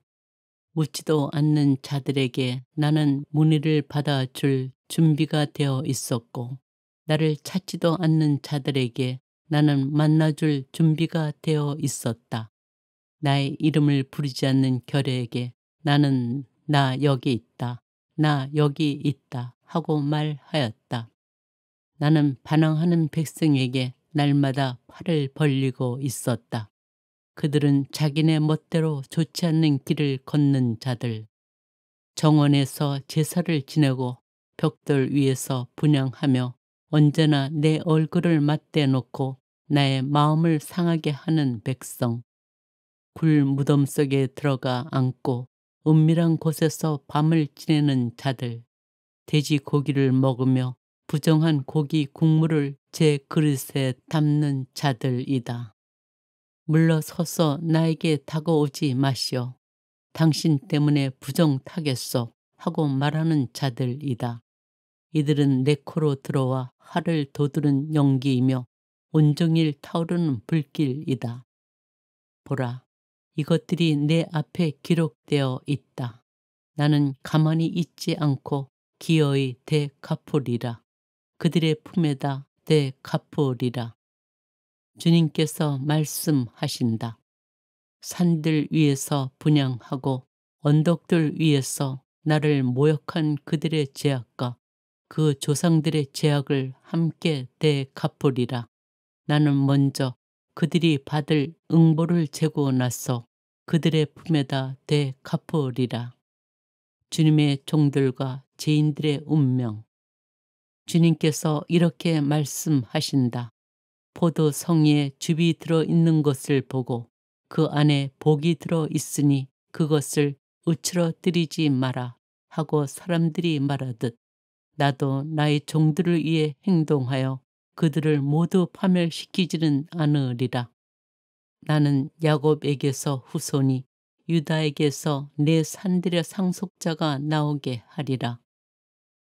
묻지도 않는 자들에게 나는 문의를 받아줄 준비가 되어 있었고 나를 찾지도 않는 자들에게 나는 만나줄 준비가 되어 있었다. 나의 이름을 부르지 않는 결에게 나는 나 여기 있다, 나 여기 있다 하고 말하였다. 나는 반항하는 백성에게 날마다 팔을 벌리고 있었다. 그들은 자기네 멋대로 좋지 않는 길을 걷는 자들, 정원에서 제사를 지내고 벽돌 위에서 분향하며 언제나 내 얼굴을 맞대놓고 나의 마음을 상하게 하는 백성, 굴 무덤 속에 들어가 앉고 은밀한 곳에서 밤을 지내는 자들, 돼지 고기를 먹으며 부정한 고기 국물을 제 그릇에 담는 자들이다. 물러서서 나에게 다가오지 마시오. 당신 때문에 부정타겠소 하고 말하는 자들이다. 이들은 내 코로 들어와 하를 돋우는 연기이며 온종일 타오르는 불길이다. 보라, 이것들이 내 앞에 기록되어 있다. 나는 가만히 있지 않고 기어이 되갚으리라. 그들의 품에다 되갚으리라. 주님께서 말씀하신다. 산들 위에서 분향하고 언덕들 위에서 나를 모욕한 그들의 죄악과 그 조상들의 죄악을 함께 되갚으리라. 나는 먼저 그들이 받을 응보를 재고 나서 그들의 품에다 되갚으리라. 주님의 종들과 죄인들의 운명. 주님께서 이렇게 말씀하신다. 포도 성에 즙이 들어 있는 것을 보고 그 안에 복이 들어 있으니 그것을 으츠러뜨리지 마라 하고 사람들이 말하듯 나도 나의 종들을 위해 행동하여 그들을 모두 파멸시키지는 않으리라. 나는 야곱에게서 후손이 유다에게서 내 산들의 상속자가 나오게 하리라.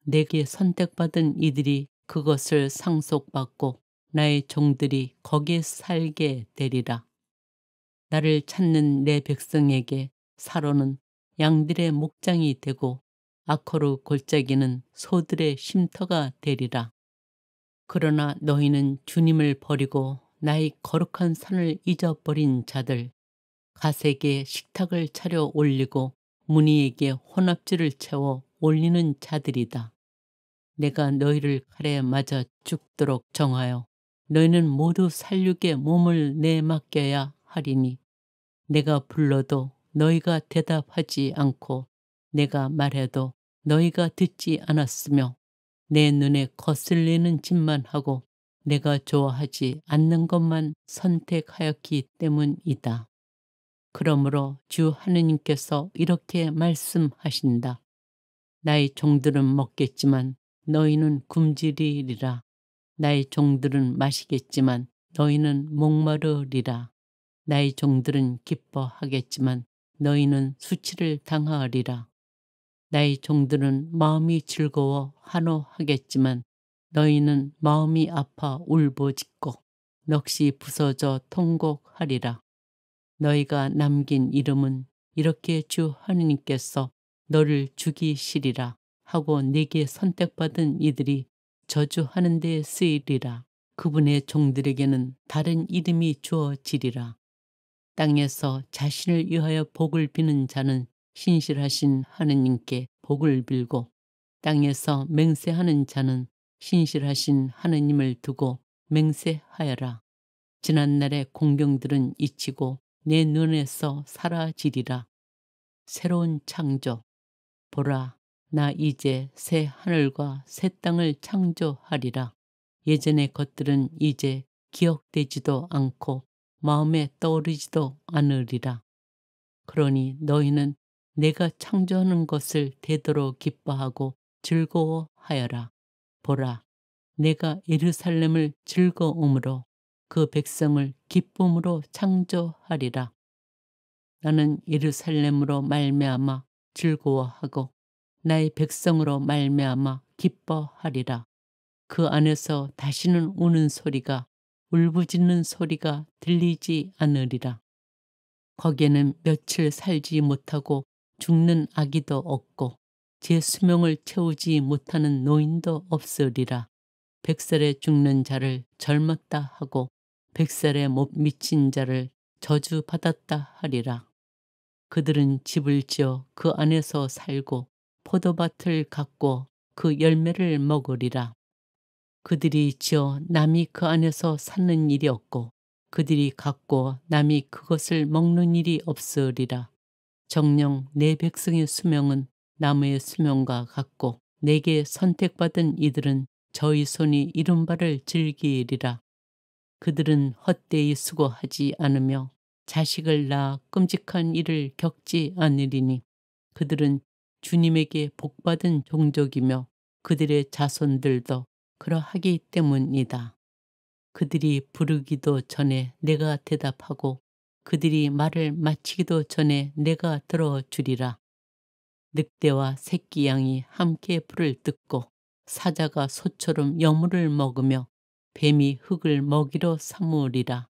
내게 선택받은 이들이 그것을 상속받고 나의 종들이 거기에 살게 되리라. 나를 찾는 내 백성에게 사로는 양들의 목장이 되고 아코르 골짜기는 소들의 쉼터가 되리라. 그러나 너희는 주님을 버리고 나의 거룩한 산을 잊어버린 자들, 가색에 식탁을 차려 올리고 무니에게 혼합주를 채워 올리는 자들이다. 내가 너희를 칼에 맞아 죽도록 정하여 너희는 모두 살육에 몸을 내맡겨야 하리니 내가 불러도 너희가 대답하지 않고 내가 말해도 너희가 듣지 않았으며 내 눈에 거슬리는 짓만 하고 내가 좋아하지 않는 것만 선택하였기 때문이다. 그러므로 주 하느님께서 이렇게 말씀하신다. 나의 종들은 먹겠지만 너희는 굶주리리라. 나의 종들은 마시겠지만 너희는 목마르리라. 나의 종들은 기뻐하겠지만 너희는 수치를 당하리라. 나의 종들은 마음이 즐거워 한호하겠지만 너희는 마음이 아파 울부짖고 넋이 부서져 통곡하리라. 너희가 남긴 이름은 이렇게 주 하느님께서 너를 죽이시리라 하고 네게 선택받은 이들이 저주하는 데 쓰이리라. 그분의 종들에게는 다른 이름이 주어지리라. 땅에서 자신을 위하여 복을 비는 자는 신실하신 하느님께 복을 빌고 땅에서 맹세하는 자는 신실하신 하느님을 두고 맹세하여라. 지난날의 공경들은 잊히고 내 눈에서 사라지리라. 새로운 창조. 보라, 나 이제 새 하늘과 새 땅을 창조하리라. 예전의 것들은 이제 기억되지도 않고 마음에 떠오르지도 않으리라. 그러니 너희는 내가 창조하는 것을 되도록 기뻐하고 즐거워하여라. 보라, 내가 예루살렘을 즐거움으로 그 백성을 기쁨으로 창조하리라. 나는 예루살렘으로 말미암아 즐거워하고 나의 백성으로 말미암아 기뻐하리라. 그 안에서 다시는 우는 소리가 울부짖는 소리가 들리지 않으리라. 거기에는 며칠 살지 못하고 죽는 아기도 없고 제 수명을 채우지 못하는 노인도 없으리라. 100살에 죽는 자를 젊었다 하고 100살에 못 미친 자를 저주받았다 하리라. 그들은 집을 지어 그 안에서 살고 포도밭을 갖고 그 열매를 먹으리라. 그들이 지어 남이 그 안에서 사는 일이 없고 그들이 갖고 남이 그것을 먹는 일이 없으리라. 정녕 내 백성의 수명은 나무의 수명과 같고 내게 선택받은 이들은 저희 손이 이룬 바를 즐기리라. 그들은 헛되이 수고하지 않으며 자식을 낳아 끔찍한 일을 겪지 않으리니 그들은 주님에게 복받은 종족이며 그들의 자손들도 그러하기 때문이다. 그들이 부르기도 전에 내가 대답하고 그들이 말을 마치기도 전에 내가 들어주리라. 늑대와 새끼 양이 함께 풀을 뜯고 사자가 소처럼 여물을 먹으며 뱀이 흙을 먹이로 삼으리라.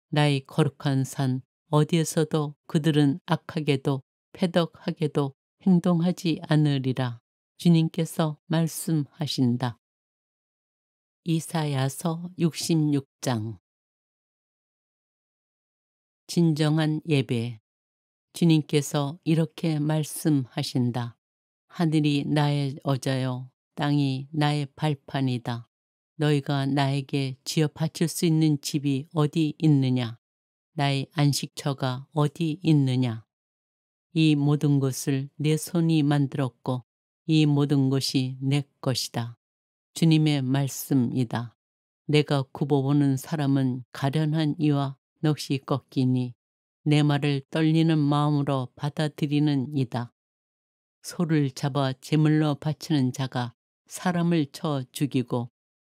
나의 거룩한 산 어디에서도 그들은 악하게도 패덕하게도 행동하지 않으리라. 주님께서 말씀하신다. 이사야서 66장. 진정한 예배. 주님께서 이렇게 말씀하신다. 하늘이 나의 어자요 땅이 나의 발판이다. 너희가 나에게 지어 바칠 수 있는 집이 어디 있느냐? 나의 안식처가 어디 있느냐? 이 모든 것을 내 손이 만들었고 이 모든 것이 내 것이다. 주님의 말씀이다. 내가 굽어보는 사람은 가련한 이와 넋이 꺾이니 내 말을 떨리는 마음으로 받아들이는 이다. 소를 잡아 제물로 바치는 자가 사람을 쳐 죽이고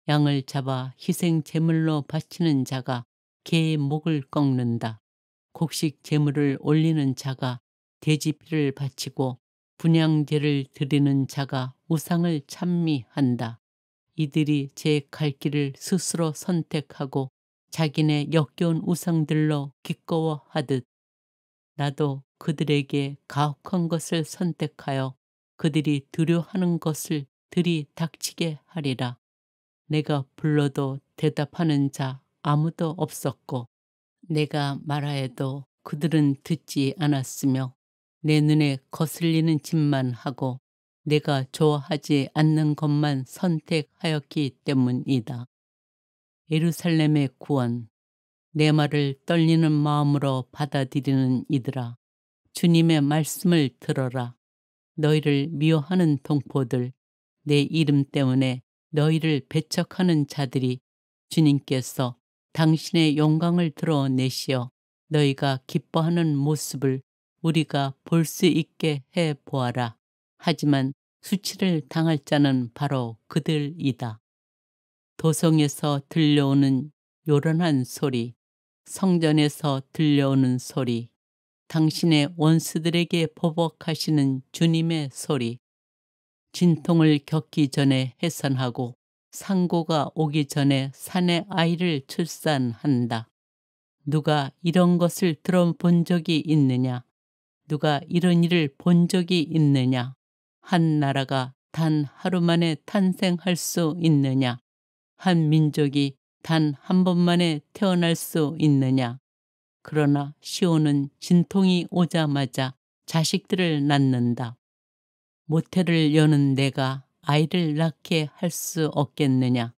양을 잡아 희생 제물로 바치는 자가 개의 목을 꺾는다. 곡식 제물을 올리는 자가 돼지 피를 바치고 분향제를 드리는 자가 우상을 찬미한다. 이들이 제 갈 길을 스스로 선택하고 자기네 역겨운 우상들로 기꺼워하듯 나도 그들에게 가혹한 것을 선택하여 그들이 두려워하는 것을 들이닥치게 하리라. 내가 불러도 대답하는 자 아무도 없었고 내가 말하여도 그들은 듣지 않았으며 내 눈에 거슬리는 짓만 하고 내가 좋아하지 않는 것만 선택하였기 때문이다. 예루살렘의 구원. 내 말을 떨리는 마음으로 받아들이는 이들아, 주님의 말씀을 들어라. 너희를 미워하는 동포들, 내 이름 때문에 너희를 배척하는 자들이 주님께서 당신의 영광을 드러내시어 너희가 기뻐하는 모습을 우리가 볼 수 있게 해 보아라. 하지만 수치를 당할 자는 바로 그들이다. 도성에서 들려오는 요란한 소리, 성전에서 들려오는 소리, 당신의 원수들에게 보복하시는 주님의 소리, 진통을 겪기 전에 해산하고 상고가 오기 전에 사내 아이를 출산한다. 누가 이런 것을 들어본 적이 있느냐? 누가 이런 일을 본 적이 있느냐? 한 나라가 단 하루 만에 탄생할 수 있느냐? 한 민족이 단 한 번만에 태어날 수 있느냐? 그러나 시온은 진통이 오자마자 자식들을 낳는다. 모태를 여는 내가 아이를 낳게 할 수 없겠느냐?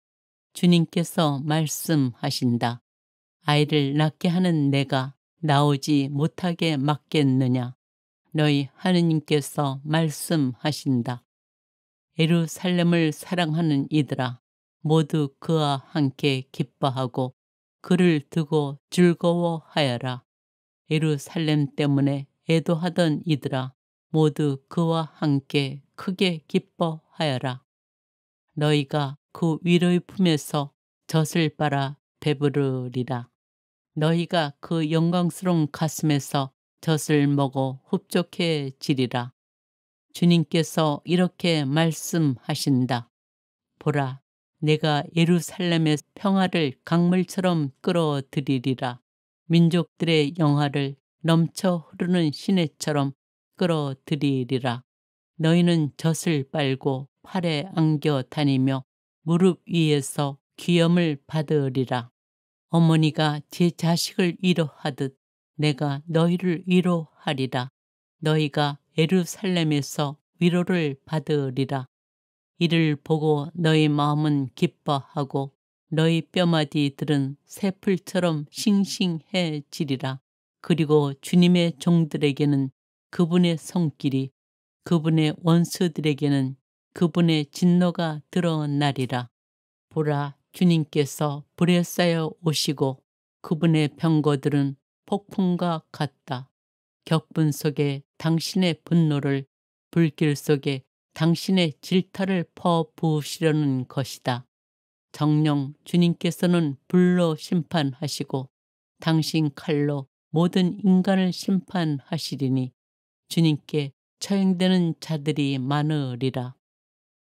주님께서 말씀하신다. 아이를 낳게 하는 내가 나오지 못하게 막겠느냐? 너희 하느님께서 말씀하신다. 예루살렘을 사랑하는 이들아, 모두 그와 함께 기뻐하고 그를 두고 즐거워하여라. 예루살렘 때문에 애도하던 이들아, 모두 그와 함께 크게 기뻐하여라. 너희가 그 위로의 품에서 젖을 빨아 배부르리라. 너희가 그 영광스러운 가슴에서 젖을 먹어 흡족해지리라. 주님께서 이렇게 말씀하신다. 보라, 내가 예루살렘의 평화를 강물처럼 끌어들이리라. 민족들의 영화를 넘쳐 흐르는 시내처럼 끌어들이리라. 너희는 젖을 빨고 팔에 안겨 다니며 무릎 위에서 귀염을 받으리라. 어머니가 제 자식을 위로하듯 내가 너희를 위로하리라. 너희가 예루살렘에서 위로를 받으리라. 이를 보고 너희 마음은 기뻐하고 너희 뼈마디들은 새풀처럼 싱싱해지리라. 그리고 주님의 종들에게는 그분의 손길이, 그분의 원수들에게는 그분의 진노가 드러나리라. 보라, 주님께서 불에 쌓여 오시고 그분의 병거들은 폭풍과 같다. 격분 속에 당신의 분노를, 불길 속에 당신의 질타를 퍼부으시려는 것이다. 정녕 주님께서는 불로 심판하시고 당신 칼로 모든 인간을 심판하시리니 주님께 처형되는 자들이 많으리라.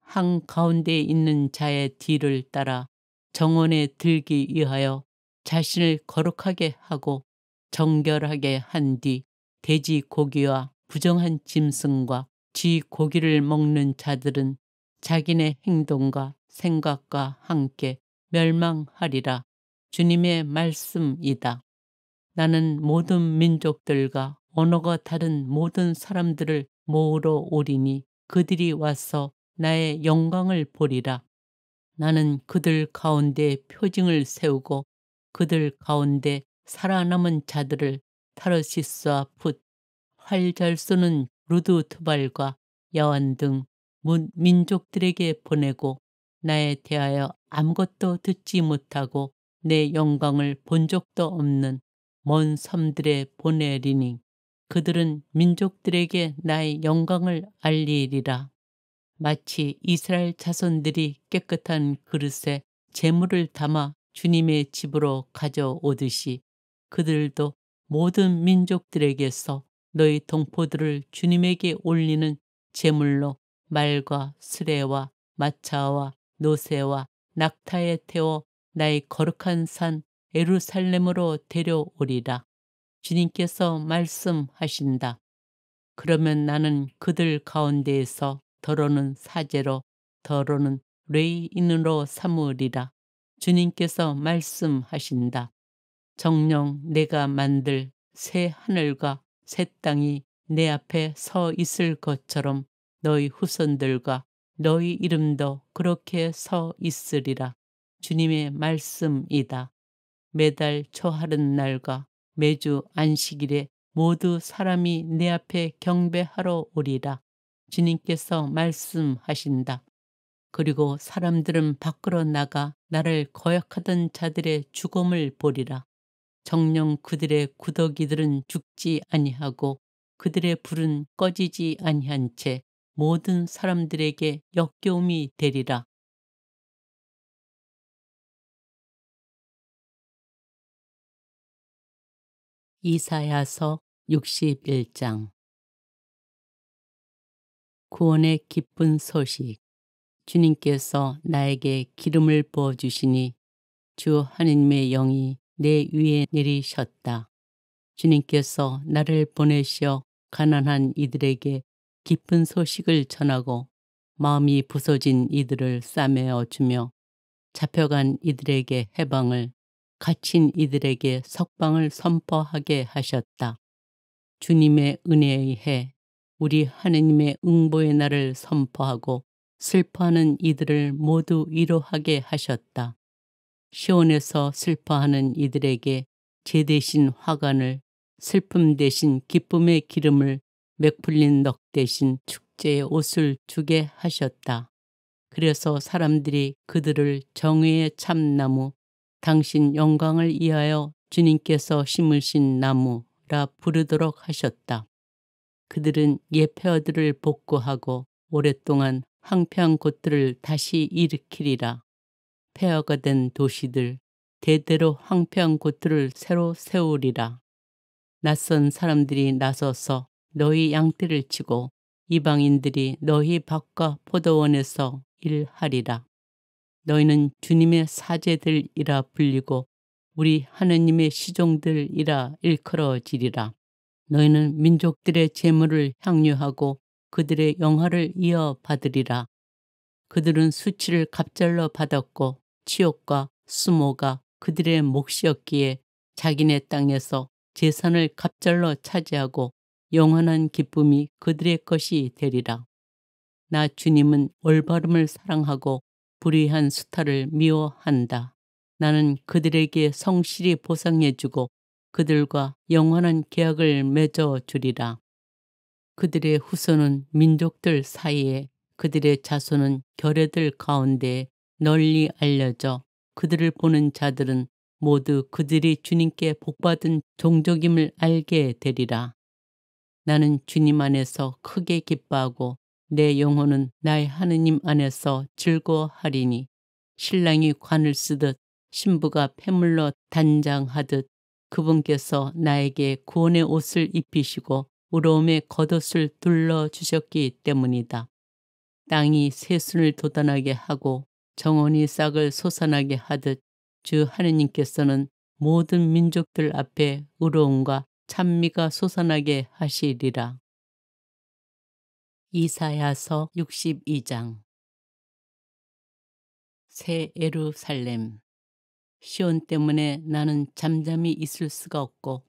한가운데에 있는 자의 뒤를 따라 정원에 들기 위하여 자신을 거룩하게 하고 정결하게 한 뒤 돼지 고기와 부정한 짐승과 쥐 고기를 먹는 자들은 자기네 행동과 생각과 함께 멸망하리라. 주님의 말씀이다. 나는 모든 민족들과 언어가 다른 모든 사람들을 모으러 오리니 그들이 와서 나의 영광을 보리라. 나는 그들 가운데 표징을 세우고 그들 가운데 살아남은 자들을 타르시스와 풋, 활 잘 쏘는 루드 투발과 야완 등 민족들에게 보내고 나에 대하여 아무것도 듣지 못하고 내 영광을 본 적도 없는 먼 섬들에 보내리니 그들은 민족들에게 나의 영광을 알리리라. 마치 이스라엘 자손들이 깨끗한 그릇에 재물을 담아 주님의 집으로 가져오듯이 그들도 모든 민족들에게서 너희 동포들을 주님에게 올리는 제물로 말과 수레와 마차와 노새와 낙타에 태워 나의 거룩한 산 예루살렘으로 데려오리라. 주님께서 말씀하신다. 그러면 나는 그들 가운데에서 더러는 사제로 더러는 레이인으로 삼으리라. 주님께서 말씀하신다. 정녕 내가 만들 새 하늘과 새 땅이 내 앞에 서 있을 것처럼 너희 후손들과 너희 이름도 그렇게 서 있으리라. 주님의 말씀이다. 매달 초하룻날과 매주 안식일에 모두 사람이 내 앞에 경배하러 오리라. 주님께서 말씀하신다. 그리고 사람들은 밖으로 나가 나를 거역하던 자들의 죽음을 보리라. 정녕 그들의 구더기들은 죽지 아니하고 그들의 불은 꺼지지 아니한 채 모든 사람들에게 역겨움이 되리라. 이사야서 61장. 구원의 기쁜 소식. 주님께서 나에게 기름을 부어주시니 주 하느님의 영이 내 위에 내리셨다. 주님께서 나를 보내시어 가난한 이들에게 기쁜 소식을 전하고 마음이 부서진 이들을 싸매어 주며 잡혀간 이들에게 해방을, 갇힌 이들에게 석방을 선포하게 하셨다. 주님의 은혜의 해, 우리 하느님의 응보의 날을 선포하고 슬퍼하는 이들을 모두 위로하게 하셨다. 시온에서 슬퍼하는 이들에게 제 대신 화관을, 슬픔 대신 기쁨의 기름을, 맥풀린 넋 대신 축제의 옷을 주게 하셨다. 그래서 사람들이 그들을 정의의 참나무, 당신 영광을 위하여 주님께서 심으신 나무라 부르도록 하셨다. 그들은 옛 폐허들을 복구하고 오랫동안 황폐한 곳들을 다시 일으키리라. 폐허가 된 도시들, 대대로 황폐한 곳들을 새로 세우리라. 낯선 사람들이 나서서 너희 양떼를 치고 이방인들이 너희 밭과 포도원에서 일하리라. 너희는 주님의 사제들이라 불리고 우리 하느님의 시종들이라 일컬어지리라. 너희는 민족들의 재물을 향유하고 그들의 영화를 이어받으리라. 그들은 수치를 갑절로 받았고 치욕과 수모가 그들의 몫이었기에 자기네 땅에서 재산을 갑절로 차지하고 영원한 기쁨이 그들의 것이 되리라. 나 주님은 올바름을 사랑하고 불의한 수탈을 미워한다. 나는 그들에게 성실히 보상해주고 그들과 영원한 계약을 맺어 주리라. 그들의 후손은 민족들 사이에, 그들의 자손은 결례들 가운데 널리 알려져 그들을 보는 자들은 모두 그들이 주님께 복받은 종족임을 알게 되리라. 나는 주님 안에서 크게 기뻐하고 내 영혼은 나의 하느님 안에서 즐거워하리니 신랑이 관을 쓰듯 신부가 패물러 단장하듯 그분께서 나에게 구원의 옷을 입히시고 의로움의 겉옷을 둘러주셨기 때문이다. 땅이 새순을 돋아나게 하고 정원이 싹을 솟아나게 하듯 주 하느님께서는 모든 민족들 앞에 의로움과 찬미가 솟아나게 하시리라. 이사야서 62장. 새 예루살렘. 시온 때문에 나는 잠잠히 있을 수가 없고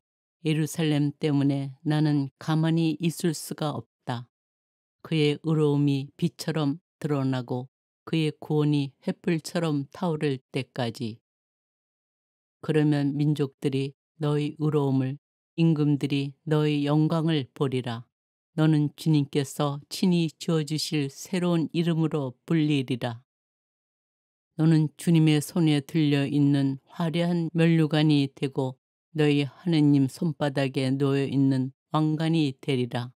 예루살렘 때문에 나는 가만히 있을 수가 없다. 그의 의로움이 빛처럼 드러나고 그의 구원이 횃불처럼 타오를 때까지. 그러면 민족들이 너희 의로움을, 임금들이 너희 영광을 보리라. 너는 주님께서 친히 지어주실 새로운 이름으로 불리리라. 너는 주님의 손에 들려있는 화려한 면류관이 되고 너희 하느님 손바닥에 놓여있는 왕관이 되리라.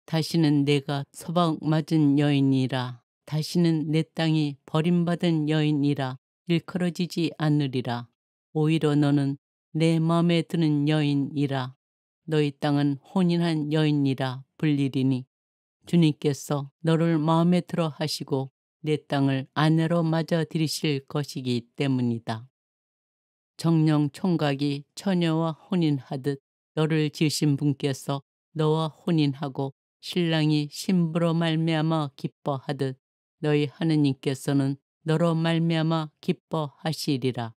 다시는 내가 소박맞은 여인이라, 다시는 내 땅이 버림받은 여인이라 일컬어지지 않으리라. 오히려 너는 내 마음에 드는 여인이라, 너희 땅은 혼인한 여인이라 불리리니 주님께서 너를 마음에 들어 하시고 내 땅을 아내로 맞아 들이실 것이기 때문이다. 정령 총각이 처녀와 혼인하듯 너를 지으신 분께서 너와 혼인하고 신랑이 신부로 말미암아 기뻐하듯 너희 하느님께서는 너로 말미암아 기뻐하시리라.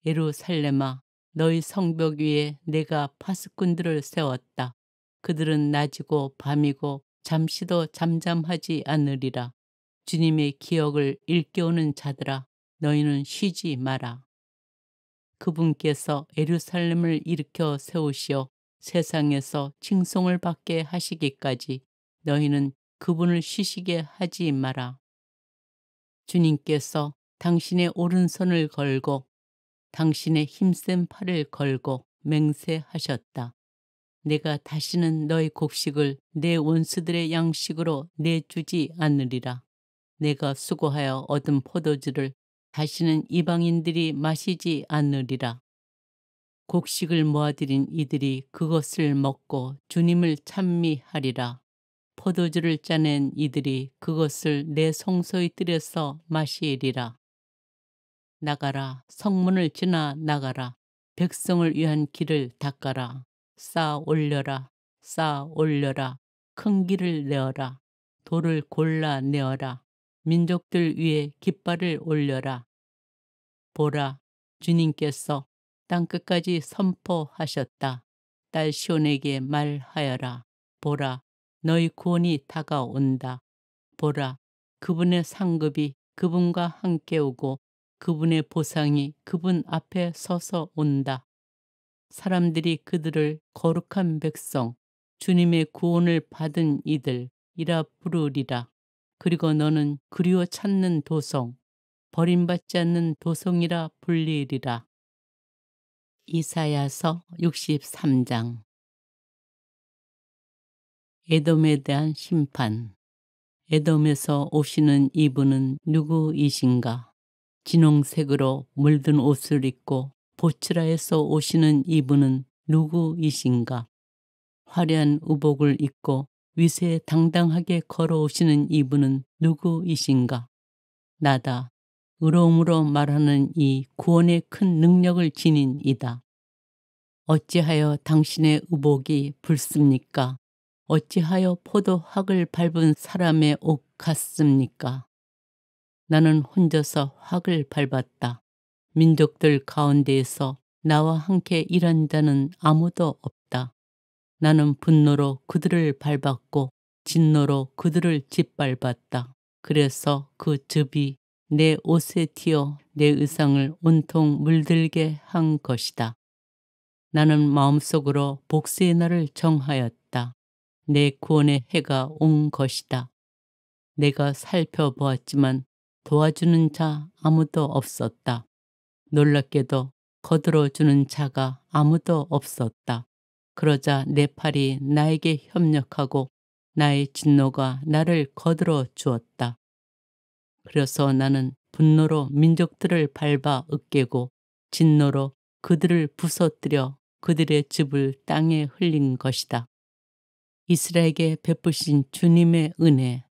예루살렘아, 너희 성벽 위에 내가 파수꾼들을 세웠다. 그들은 낮이고 밤이고 잠시도 잠잠하지 않으리라. 주님의 기억을 일깨우는 자들아, 너희는 쉬지 마라. 그분께서 예루살렘을 일으켜 세우시어 세상에서 칭송을 받게 하시기까지 너희는 그분을 쉬시게 하지 마라. 주님께서 당신의 오른손을 걸고 당신의 힘센 팔을 걸고 맹세하셨다. 내가 다시는 너희 곡식을 내 원수들의 양식으로 내주지 않으리라. 내가 수고하여 얻은 포도주를 다시는 이방인들이 마시지 않으리라. 곡식을 모아들인 이들이 그것을 먹고 주님을 찬미하리라. 포도주를 짜낸 이들이 그것을 내 성소에 들여서 마시리라. 나가라, 성문을 지나 나가라. 백성을 위한 길을 닦아라. 쌓아 올려라, 쌓아 올려라. 큰 길을 내어라. 돌을 골라 내어라. 민족들 위에 깃발을 올려라. 보라, 주님께서 땅끝까지 선포하셨다. 딸 시온에게 말하여라. 보라, 너희 구원이 다가온다. 보라, 그분의 상급이 그분과 함께 오고 그분의 보상이 그분 앞에 서서 온다. 사람들이 그들을 거룩한 백성, 주님의 구원을 받은 이들이라 부르리라. 그리고 너는 그리워 찾는 도성, 버림받지 않는 도성이라 불리리라. 이사야서 63장. 에돔에 대한 심판. 에돔에서 오시는 이분은 누구이신가? 진홍색으로 물든 옷을 입고 보츠라에서 오시는 이분은 누구이신가? 화려한 의복을 입고 위세당당하게 걸어오시는 이분은 누구이신가? 나다. 의로움으로 말하는 이 구원의 큰 능력을 지닌 이다. 어찌하여 당신의 의복이 붉습니까? 어찌하여 포도학을 밟은 사람의 옷 같습니까? 나는 혼자서 학을 밟았다. 민족들 가운데에서 나와 함께 일한 자는 아무도 없다. 나는 분노로 그들을 밟았고 진노로 그들을 짓밟았다. 그래서 그 즙이 내 옷에 튀어 내 의상을 온통 물들게 한 것이다. 나는 마음속으로 복수의 날을 정하였다. 내 구원의 해가 온 것이다. 내가 살펴보았지만 도와주는 자 아무도 없었다. 놀랍게도 거들어주는 자가 아무도 없었다. 그러자 내 팔이 나에게 협력하고 나의 진노가 나를 거들어 주었다. 그래서 나는 분노로 민족들을 밟아 으깨고 진노로 그들을 부서뜨려 그들의 즙을 땅에 흘린 것이다. 이스라엘에게 베푸신 주님의 은혜.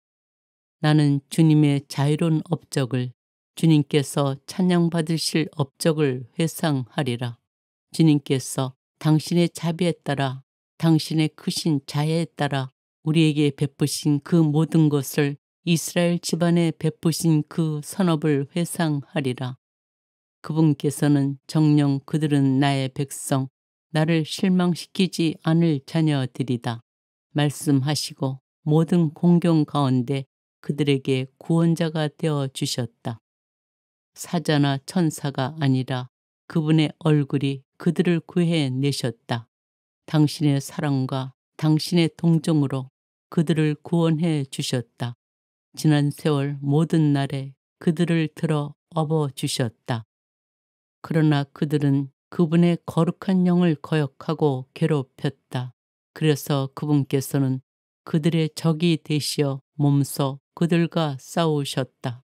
나는 주님의 자유로운 업적을, 주님께서 찬양받으실 업적을 회상하리라. 주님께서 당신의 자비에 따라, 당신의 크신 자애에 따라 우리에게 베푸신 그 모든 것을, 이스라엘 집안에 베푸신 그 선업을 회상하리라. 그분께서는 정녕 그들은 나의 백성, 나를 실망시키지 않을 자녀들이다 말씀하시고 모든 공경 가운데 그들에게 구원자가 되어 주셨다. 사자나 천사가 아니라 그분의 얼굴이 그들을 구해내셨다. 당신의 사랑과 당신의 동정으로 그들을 구원해 주셨다. 지난 세월 모든 날에 그들을 들어 업어주셨다. 그러나 그들은 그분의 거룩한 영을 거역하고 괴롭혔다. 그래서 그분께서는 그들의 적이 되시어 몸소 그들과 싸우셨다.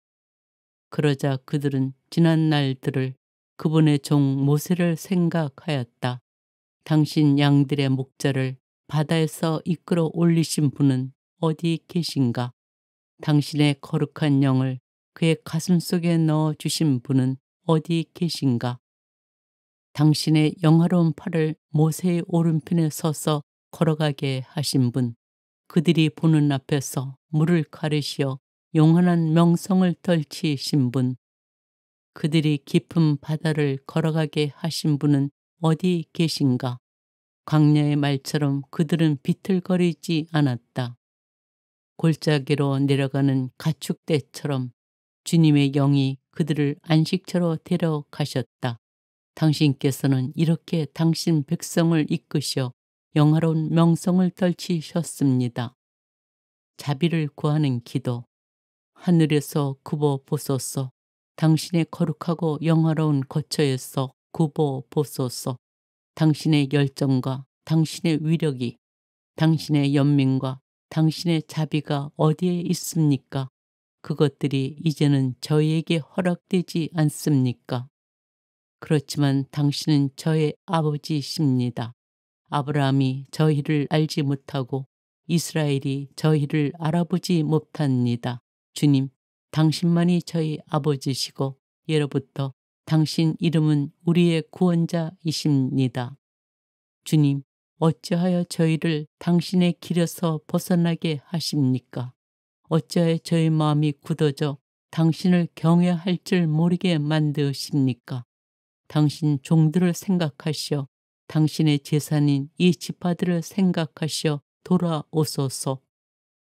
그러자 그들은 지난 날들을 그분의 종 모세를 생각하였다. 당신 양들의 목자를 바다에서 이끌어 올리신 분은 어디 계신가? 당신의 거룩한 영을 그의 가슴 속에 넣어 주신 분은 어디 계신가? 당신의 영화로운 팔을 모세의 오른편에 서서 걸어가게 하신 분, 그들이 보는 앞에서 물을 가르시어 영원한 명성을 떨치신 분, 그들이 깊은 바다를 걸어가게 하신 분은 어디 계신가? 광야의 말처럼 그들은 비틀거리지 않았다. 골짜기로 내려가는 가축대처럼 주님의 영이 그들을 안식처로 데려가셨다. 당신께서는 이렇게 당신 백성을 이끄셔 영화로운 명성을 떨치셨습니다. 자비를 구하는 기도. 하늘에서 굽어 보소서. 당신의 거룩하고 영화로운 거처에서 굽어 보소서. 당신의 열정과 당신의 위력이, 당신의 연민과 당신의 자비가 어디에 있습니까? 그것들이 이제는 저희에게 허락되지 않습니까? 그렇지만 당신은 저의 아버지십니다. 아브라함이 저희를 알지 못하고 이스라엘이 저희를 알아보지 못합니다. 주님, 당신만이 저희 아버지시고 예로부터 당신 이름은 우리의 구원자이십니다. 주님, 어찌하여 저희를 당신의 길에서 벗어나게 하십니까? 어찌하여 저희 마음이 굳어져 당신을 경외할 줄 모르게 만드십니까? 당신 종들을 생각하시어 당신의 재산인 이 지파들을 생각하시어 돌아오소서.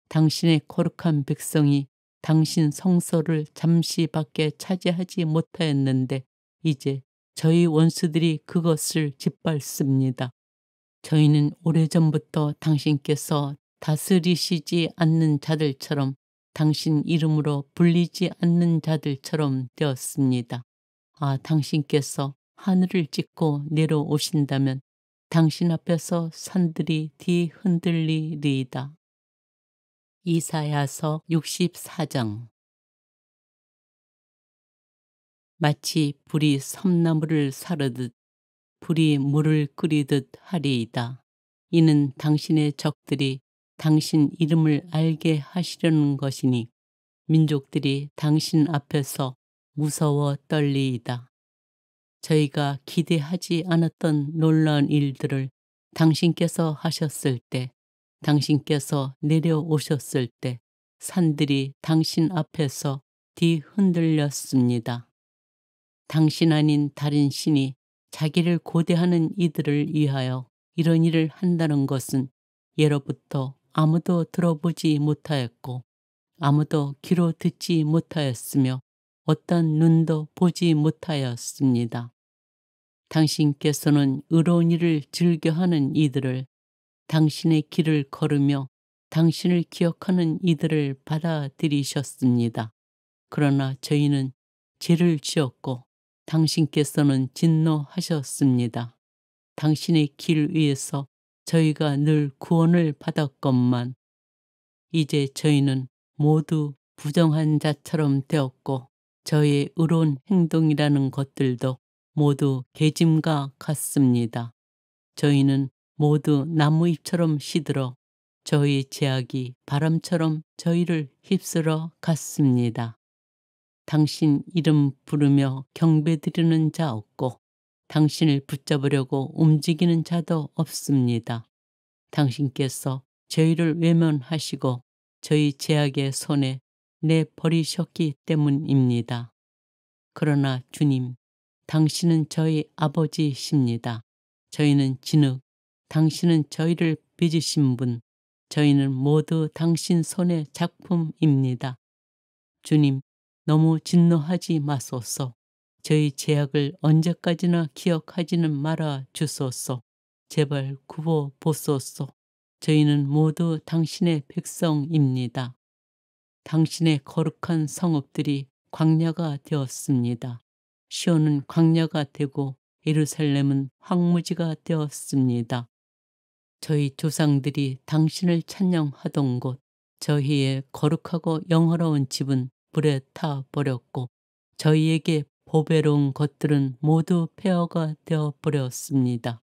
당신의 거룩한 백성이 당신 성소를 잠시밖에 차지하지 못하였는데 이제 저희 원수들이 그것을 짓밟습니다. 저희는 오래전부터 당신께서 다스리시지 않는 자들처럼 당신 이름으로 불리지 않는 자들처럼 되었습니다. 아, 당신께서 하늘을 찢고 내려오신다면 당신 앞에서 산들이 뒤흔들리리이다. 이사야서 64장. 마치 불이 섬나무를 사르듯 불이 물을 끓이듯 하리이다. 이는 당신의 적들이 당신 이름을 알게 하시려는 것이니 민족들이 당신 앞에서 무서워 떨리이다. 저희가 기대하지 않았던 놀라운 일들을 당신께서 하셨을 때, 당신께서 내려오셨을 때 산들이 당신 앞에서 뒤흔들렸습니다. 당신 아닌 다른 신이 자기를 고대하는 이들을 위하여 이런 일을 한다는 것은 예로부터 아무도 들어보지 못하였고 아무도 귀로 듣지 못하였으며 어떤 눈도 보지 못하였습니다. 당신께서는 의로운 일을 즐겨하는 이들을, 당신의 길을 걸으며 당신을 기억하는 이들을 받아들이셨습니다. 그러나 저희는 죄를 지었고 당신께서는 진노하셨습니다. 당신의 길 위에서 저희가 늘 구원을 받았건만 이제 저희는 모두 부정한 자처럼 되었고 저희의 의로운 행동이라는 것들도 모두 계짐과 같습니다. 저희는 모두 나무잎처럼 시들어 저희의 제약이 바람처럼 저희를 휩쓸어 갔습니다. 당신 이름 부르며 경배드리는 자 없고 당신을 붙잡으려고 움직이는 자도 없습니다. 당신께서 저희를 외면하시고 저희 제약의 손에 내버리셨기 때문입니다. 그러나 주님, 당신은 저희 아버지십니다. 저희는 진흙, 당신은 저희를 빚으신 분, 저희는 모두 당신 손의 작품입니다. 주님, 너무 진노하지 마소서. 저희 죄악을 언제까지나 기억하지는 말아 주소서. 제발 굽어 보소서. 저희는 모두 당신의 백성입니다. 당신의 거룩한 성읍들이 광야가 되었습니다. 시온은 광야가 되고 예루살렘은 황무지가 되었습니다. 저희 조상들이 당신을 찬양하던 곳, 저희의 거룩하고 영화로운 집은 불에 타 버렸고 저희에게 보배로운 것들은 모두 폐허가 되어 버렸습니다.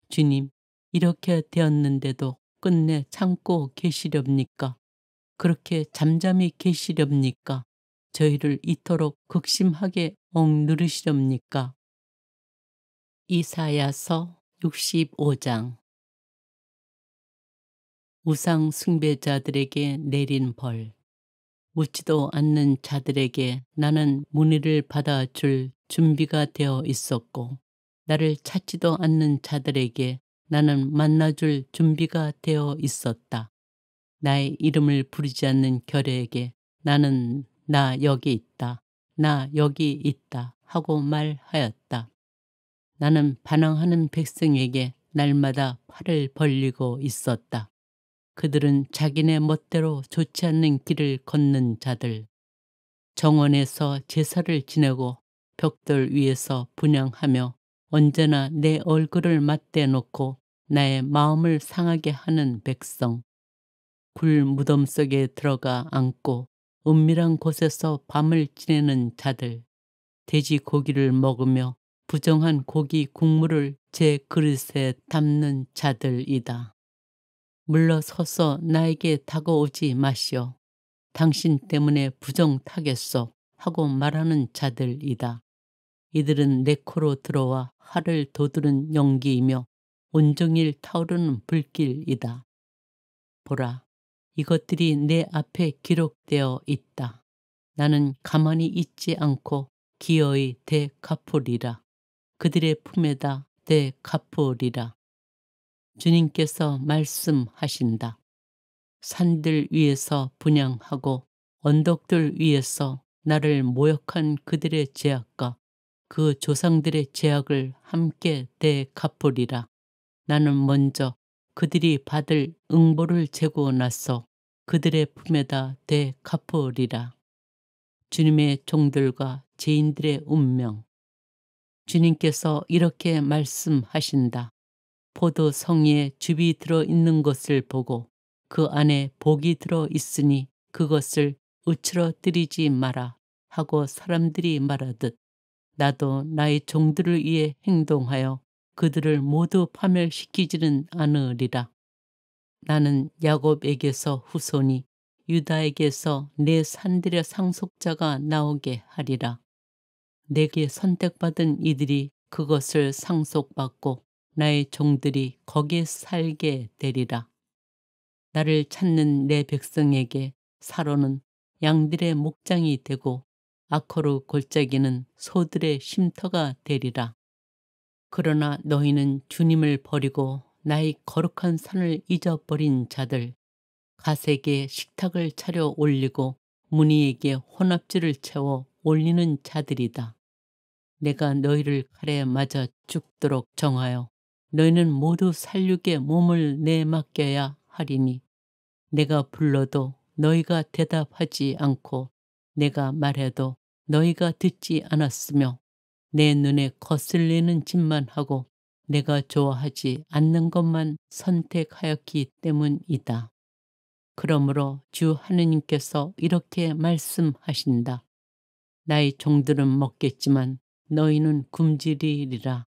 주님, 이렇게 되었는데도 끝내 참고 계시렵니까? 그렇게 잠잠히 계시렵니까? 저희를 이토록 극심하게 억누르시렵니까? 이사야서 65장. 우상 숭배자들에게 내린 벌. 묻지도 않는 자들에게 나는 문의를 받아줄 준비가 되어 있었고 나를 찾지도 않는 자들에게 나는 만나줄 준비가 되어 있었다. 나의 이름을 부르지 않는 결에게 나는 나 여기 있다, 나 여기 있다 하고 말하였다. 나는 반항하는 백성에게 날마다 팔을 벌리고 있었다. 그들은 자기네 멋대로 좋지 않는 길을 걷는 자들, 정원에서 제사를 지내고 벽돌 위에서 분향하며 언제나 내 얼굴을 맞대 놓고 나의 마음을 상하게 하는 백성, 굴 무덤 속에 들어가 앉고 은밀한 곳에서 밤을 지내는 자들, 돼지 고기를 먹으며 부정한 고기 국물을 제 그릇에 담는 자들이다. 물러서서 나에게 다가오지 마시오. 당신 때문에 부정타겠소 하고 말하는 자들이다. 이들은 내 코로 들어와 화를 돋우는 연기이며 온종일 타오르는 불길이다. 보라, 이것들이 내 앞에 기록되어 있다. 나는 가만히 있지 않고 기어이 되갚으리라. 그들의 품에다 되갚으리라. 주님께서 말씀하신다. 산들 위에서 분향하고 언덕들 위에서 나를 모욕한 그들의 죄악과 그 조상들의 죄악을 함께 되갚으리라. 나는 먼저 그들이 받을 응보를 재고 나서 그들의 품에다 되갚으리라. 주님의 종들과 죄인들의 운명. 주님께서 이렇게 말씀하신다. 포도 성리에 즙이 들어 있는 것을 보고 그 안에 복이 들어 있으니 그것을 으츠러뜨리지 마라 하고 사람들이 말하듯 나도 나의 종들을 위해 행동하여 그들을 모두 파멸시키지는 않으리라. 나는 야곱에게서 후손이 유다에게서 내 산들의 상속자가 나오게 하리라. 내게 선택받은 이들이 그것을 상속받고 나의 종들이 거기에 살게 되리라. 나를 찾는 내 백성에게 사로는 양들의 목장이 되고 아코르 골짜기는 소들의 쉼터가 되리라. 그러나 너희는 주님을 버리고 나의 거룩한 산을 잊어버린 자들, 가색에 식탁을 차려 올리고 무니에게 혼합주를 채워 올리는 자들이다. 내가 너희를 칼에 맞아 죽도록 정하여 너희는 모두 살육에 몸을 내맡겨야 하리니 내가 불러도 너희가 대답하지 않고 내가 말해도 너희가 듣지 않았으며 내 눈에 거슬리는 짓만 하고 내가 좋아하지 않는 것만 선택하였기 때문이다. 그러므로 주 하느님께서 이렇게 말씀하신다. 나의 종들은 먹겠지만 너희는 굶주리리라.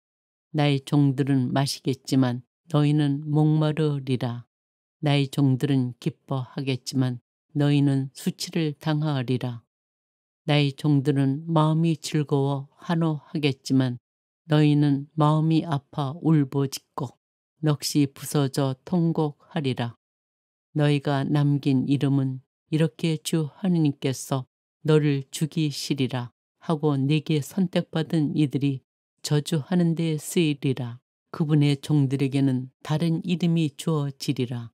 나의 종들은 마시겠지만 너희는 목마르리라. 나의 종들은 기뻐하겠지만 너희는 수치를 당하리라. 나의 종들은 마음이 즐거워 환호하겠지만 너희는 마음이 아파 울부짖고 넋이 부서져 통곡하리라. 너희가 남긴 이름은 이렇게 주 하느님께서 너를 죽이시리라 하고 내게 선택받은 이들이 저주하는 데 쓰이리라. 그분의 종들에게는 다른 이름이 주어지리라.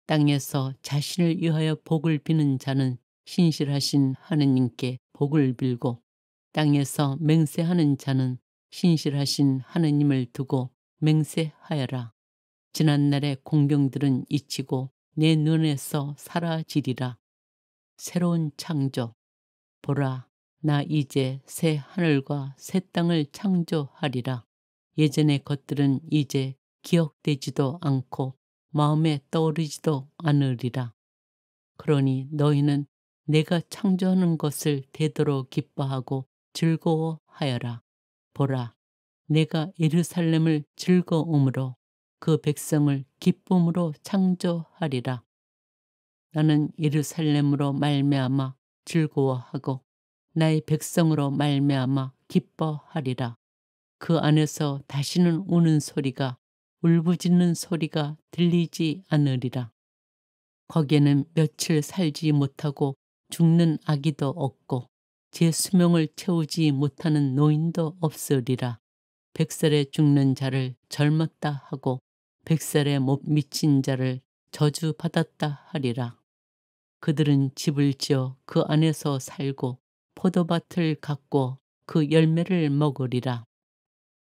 땅에서 자신을 위하여 복을 비는 자는 신실하신 하느님께 복을 빌고 땅에서 맹세하는 자는 신실하신 하느님을 두고 맹세하여라. 지난날의 공경들은 잊히고 내 눈에서 사라지리라. 새로운 창조. 보라, 나 이제 새 하늘과 새 땅을 창조하리라. 예전의 것들은 이제 기억되지도 않고 마음에 떠오르지도 않으리라. 그러니 너희는 내가 창조하는 것을 되도록 기뻐하고 즐거워하여라. 보라, 내가 예루살렘을 즐거움으로 그 백성을 기쁨으로 창조하리라. 나는 예루살렘으로 말미암아 즐거워하고 나의 백성으로 말미암아 기뻐하리라. 그 안에서 다시는 우는 소리가 울부짖는 소리가 들리지 않으리라. 거기에는 며칠 살지 못하고 죽는 아기도 없고 제 수명을 채우지 못하는 노인도 없으리라. 100살에 죽는 자를 젊었다 하고 100살에 못 미친 자를 저주받았다 하리라. 그들은 집을 지어 그 안에서 살고 포도밭을 갖고 그 열매를 먹으리라.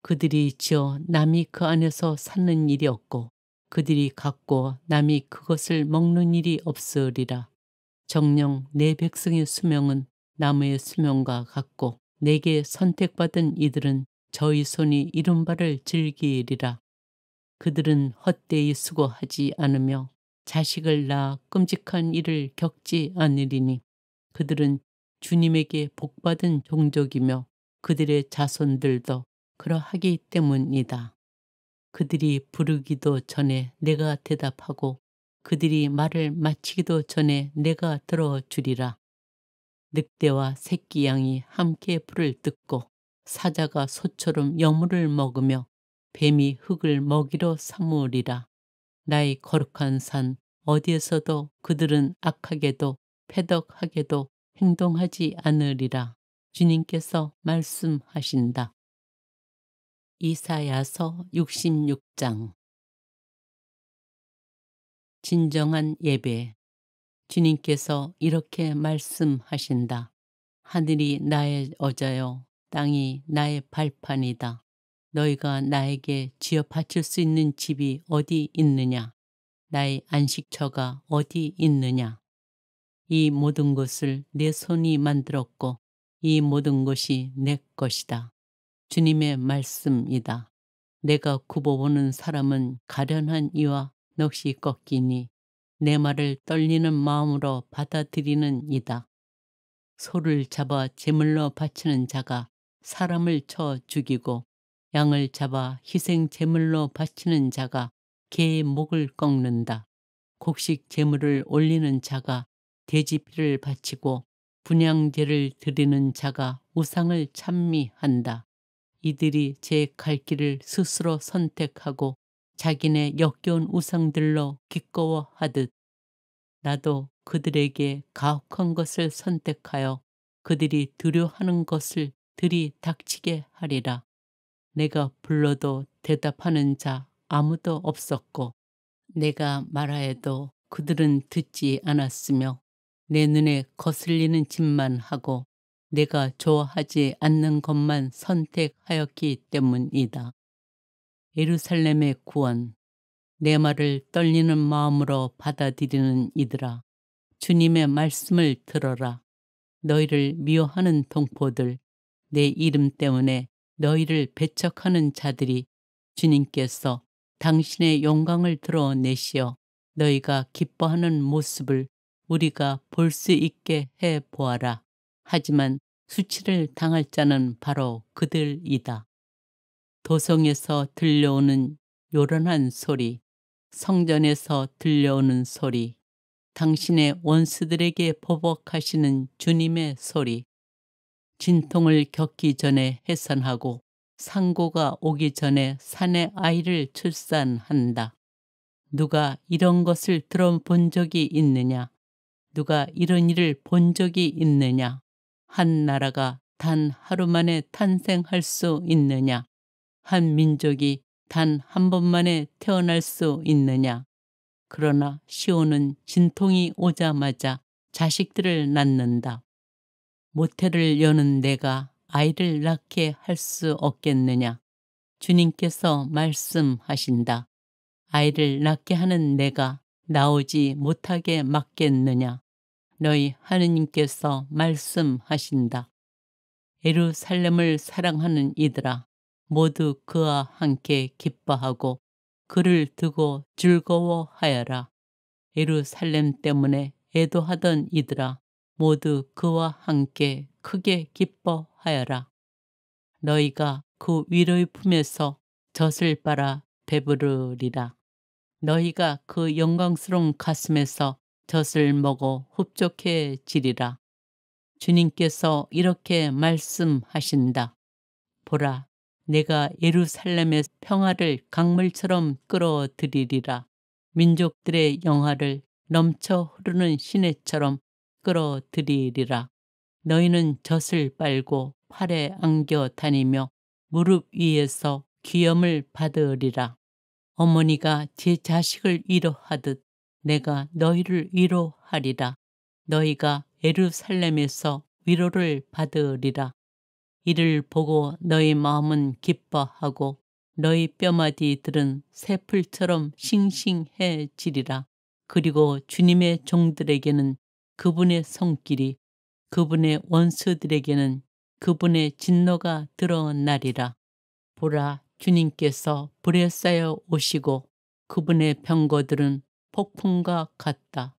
그들이 지어 남이 그 안에서 사는 일이 없고 그들이 갖고 남이 그것을 먹는 일이 없으리라. 정녕 내 백성의 수명은 나무의 수명과 같고 내게 선택받은 이들은 저희 손이 이룬 바를 즐기리라. 그들은 헛되이 수고하지 않으며 자식을 낳아 끔찍한 일을 겪지 않으리니 그들은 주님에게 복받은 종족이며 그들의 자손들도 그러하기 때문이다. 그들이 부르기도 전에 내가 대답하고 그들이 말을 마치기도 전에 내가 들어주리라. 늑대와 새끼 양이 함께 불을 뜯고 사자가 소처럼 여물을 먹으며 뱀이 흙을 먹이로 삼으리라. 나의 거룩한 산 어디에서도 그들은 악하게도 패덕하게도 행동하지 않으리라. 주님께서 말씀하신다. 이사야서 66장. 진정한 예배. 주님께서 이렇게 말씀하신다. 하늘이 나의 어자요 땅이 나의 발판이다. 너희가 나에게 지어 바칠 수 있는 집이 어디 있느냐? 나의 안식처가 어디 있느냐? 이 모든 것을 내 손이 만들었고 이 모든 것이 내 것이다. 주님의 말씀이다. 내가 굽어보는 사람은 가련한 이와 넋이 꺾이니 내 말을 떨리는 마음으로 받아들이는 이다. 소를 잡아 제물로 바치는 자가 사람을 쳐 죽이고 양을 잡아 희생 제물로 바치는 자가 개의 목을 꺾는다. 곡식 제물을 올리는 자가 돼지피를 바치고 분향제를 드리는 자가 우상을 찬미한다. 이들이 제 갈 길을 스스로 선택하고 자기네 역겨운 우상들로 기꺼워하듯 나도 그들에게 가혹한 것을 선택하여 그들이 두려워하는 것을 들이닥치게 하리라. 내가 불러도 대답하는 자 아무도 없었고 내가 말하여도 그들은 듣지 않았으며 내 눈에 거슬리는 짓만 하고 내가 좋아하지 않는 것만 선택하였기 때문이다. 예루살렘의 구원. 내 말을 떨리는 마음으로 받아들이는 이들아, 주님의 말씀을 들어라. 너희를 미워하는 동포들, 내 이름 때문에 너희를 배척하는 자들이 주님께서 당신의 영광을 드러내시어 너희가 기뻐하는 모습을 우리가 볼 수 있게 해 보아라. 하지만 수치를 당할 자는 바로 그들이다. 도성에서 들려오는 요란한 소리, 성전에서 들려오는 소리, 당신의 원수들에게 보복하시는 주님의 소리, 진통을 겪기 전에 해산하고 상고가 오기 전에 사내 아이를 출산한다. 누가 이런 것을 들어본 적이 있느냐? 누가 이런 일을 본 적이 있느냐? 한 나라가 단 하루 만에 탄생할 수 있느냐? 한 민족이 단 한 번만에 태어날 수 있느냐? 그러나 시온은 진통이 오자마자 자식들을 낳는다. 모태를 여는 내가 아이를 낳게 할 수 없겠느냐? 주님께서 말씀하신다. 아이를 낳게 하는 내가 나오지 못하게 막겠느냐? 너희 하느님께서 말씀하신다. 예루살렘을 사랑하는 이들아, 모두 그와 함께 기뻐하고 그를 두고 즐거워하여라. 예루살렘 때문에 애도하던 이들아, 모두 그와 함께 크게 기뻐하여라. 너희가 그 위로의 품에서 젖을 빨아 배부르리라. 너희가 그 영광스러운 가슴에서 젖을 먹어 흡족해지리라. 주님께서 이렇게 말씀하신다. 보라, 내가 예루살렘의 평화를 강물처럼 끌어들이리라. 민족들의 영화를 넘쳐 흐르는 시내처럼 끌어들이리라. 너희는 젖을 빨고 팔에 안겨 다니며 무릎 위에서 귀염을 받으리라. 어머니가 제 자식을 위로하듯 내가 너희를 위로하리라. 너희가 예루살렘에서 위로를 받으리라. 이를 보고 너희 마음은 기뻐하고 너희 뼈마디들은 새풀처럼 싱싱해지리라. 그리고 주님의 종들에게는 그분의 손길이, 그분의 원수들에게는 그분의 진노가 드러나리라. 보라, 주님께서 불에 쌓여 오시고 그분의 병거들은 폭풍과 같다.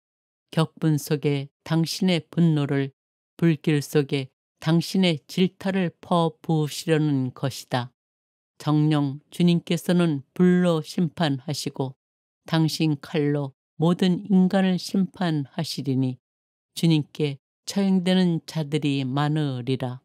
격분 속에 당신의 분노를, 불길 속에 당신의 질타를 퍼부으시려는 것이다. 정녕 주님께서는 불로 심판하시고 당신 칼로 모든 인간을 심판하시리니 주님께 처형되는 자들이 많으리라.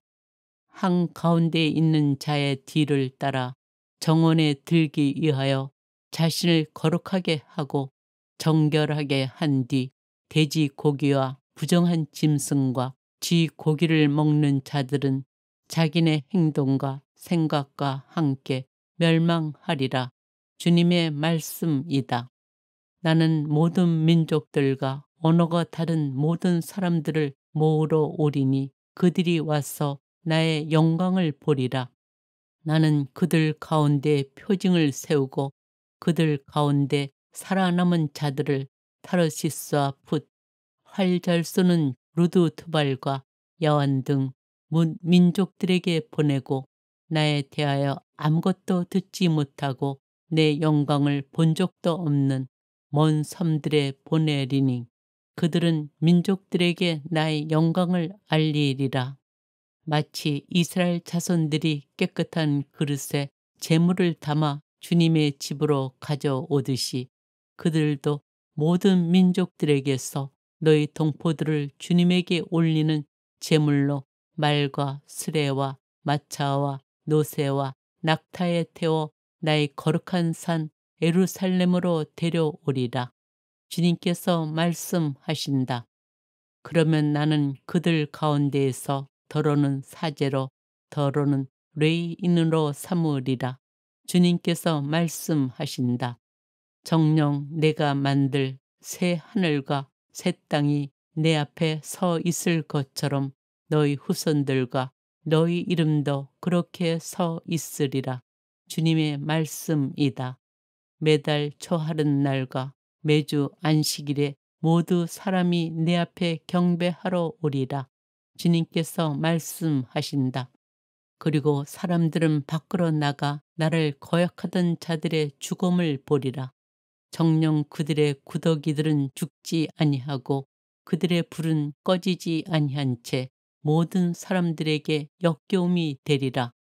한가운데 있는 자의 뒤를 따라 정원에 들기 위하여 자신을 거룩하게 하고 정결하게 한 뒤 돼지 고기와 부정한 짐승과 쥐 고기를 먹는 자들은 자기네 행동과 생각과 함께 멸망하리라. 주님의 말씀이다. 나는 모든 민족들과 언어가 다른 모든 사람들을 모으러 오리니 그들이 와서 나의 영광을 보리라. 나는 그들 가운데 표징을 세우고 그들 가운데 살아남은 자들을 타르시스와 풋, 활 잘 쏘는 루드 투발과 여완 등 민족들에게 보내고 나에 대하여 아무것도 듣지 못하고 내 영광을 본 적도 없는 먼 섬들에 보내리니 그들은 민족들에게 나의 영광을 알리리라. 마치 이스라엘 자손들이 깨끗한 그릇에 재물을 담아 주님의 집으로 가져오듯이 그들도 모든 민족들에게서 너희 동포들을 주님에게 올리는 제물로 말과 수레와 마차와 노새와 낙타에 태워 나의 거룩한 산 예루살렘으로 데려오리라. 주님께서 말씀하신다. 그러면 나는 그들 가운데에서 더러는 사제로 더러는 레위인으로 삼으리라. 주님께서 말씀하신다. 정녕 내가 만들 새 하늘과 새 땅이 내 앞에 서 있을 것처럼 너희 후손들과 너희 이름도 그렇게 서 있으리라. 주님의 말씀이다. 매달 초하룻 날과 매주 안식일에 모두 사람이 내 앞에 경배하러 오리라. 주님께서 말씀하신다. 그리고 사람들은 밖으로 나가 나를 거역하던 자들의 죽음을 보리라. 정녕 그들의 구더기들은 죽지 아니하고 그들의 불은 꺼지지 아니한 채 모든 사람들에게 역겨움이 되리라.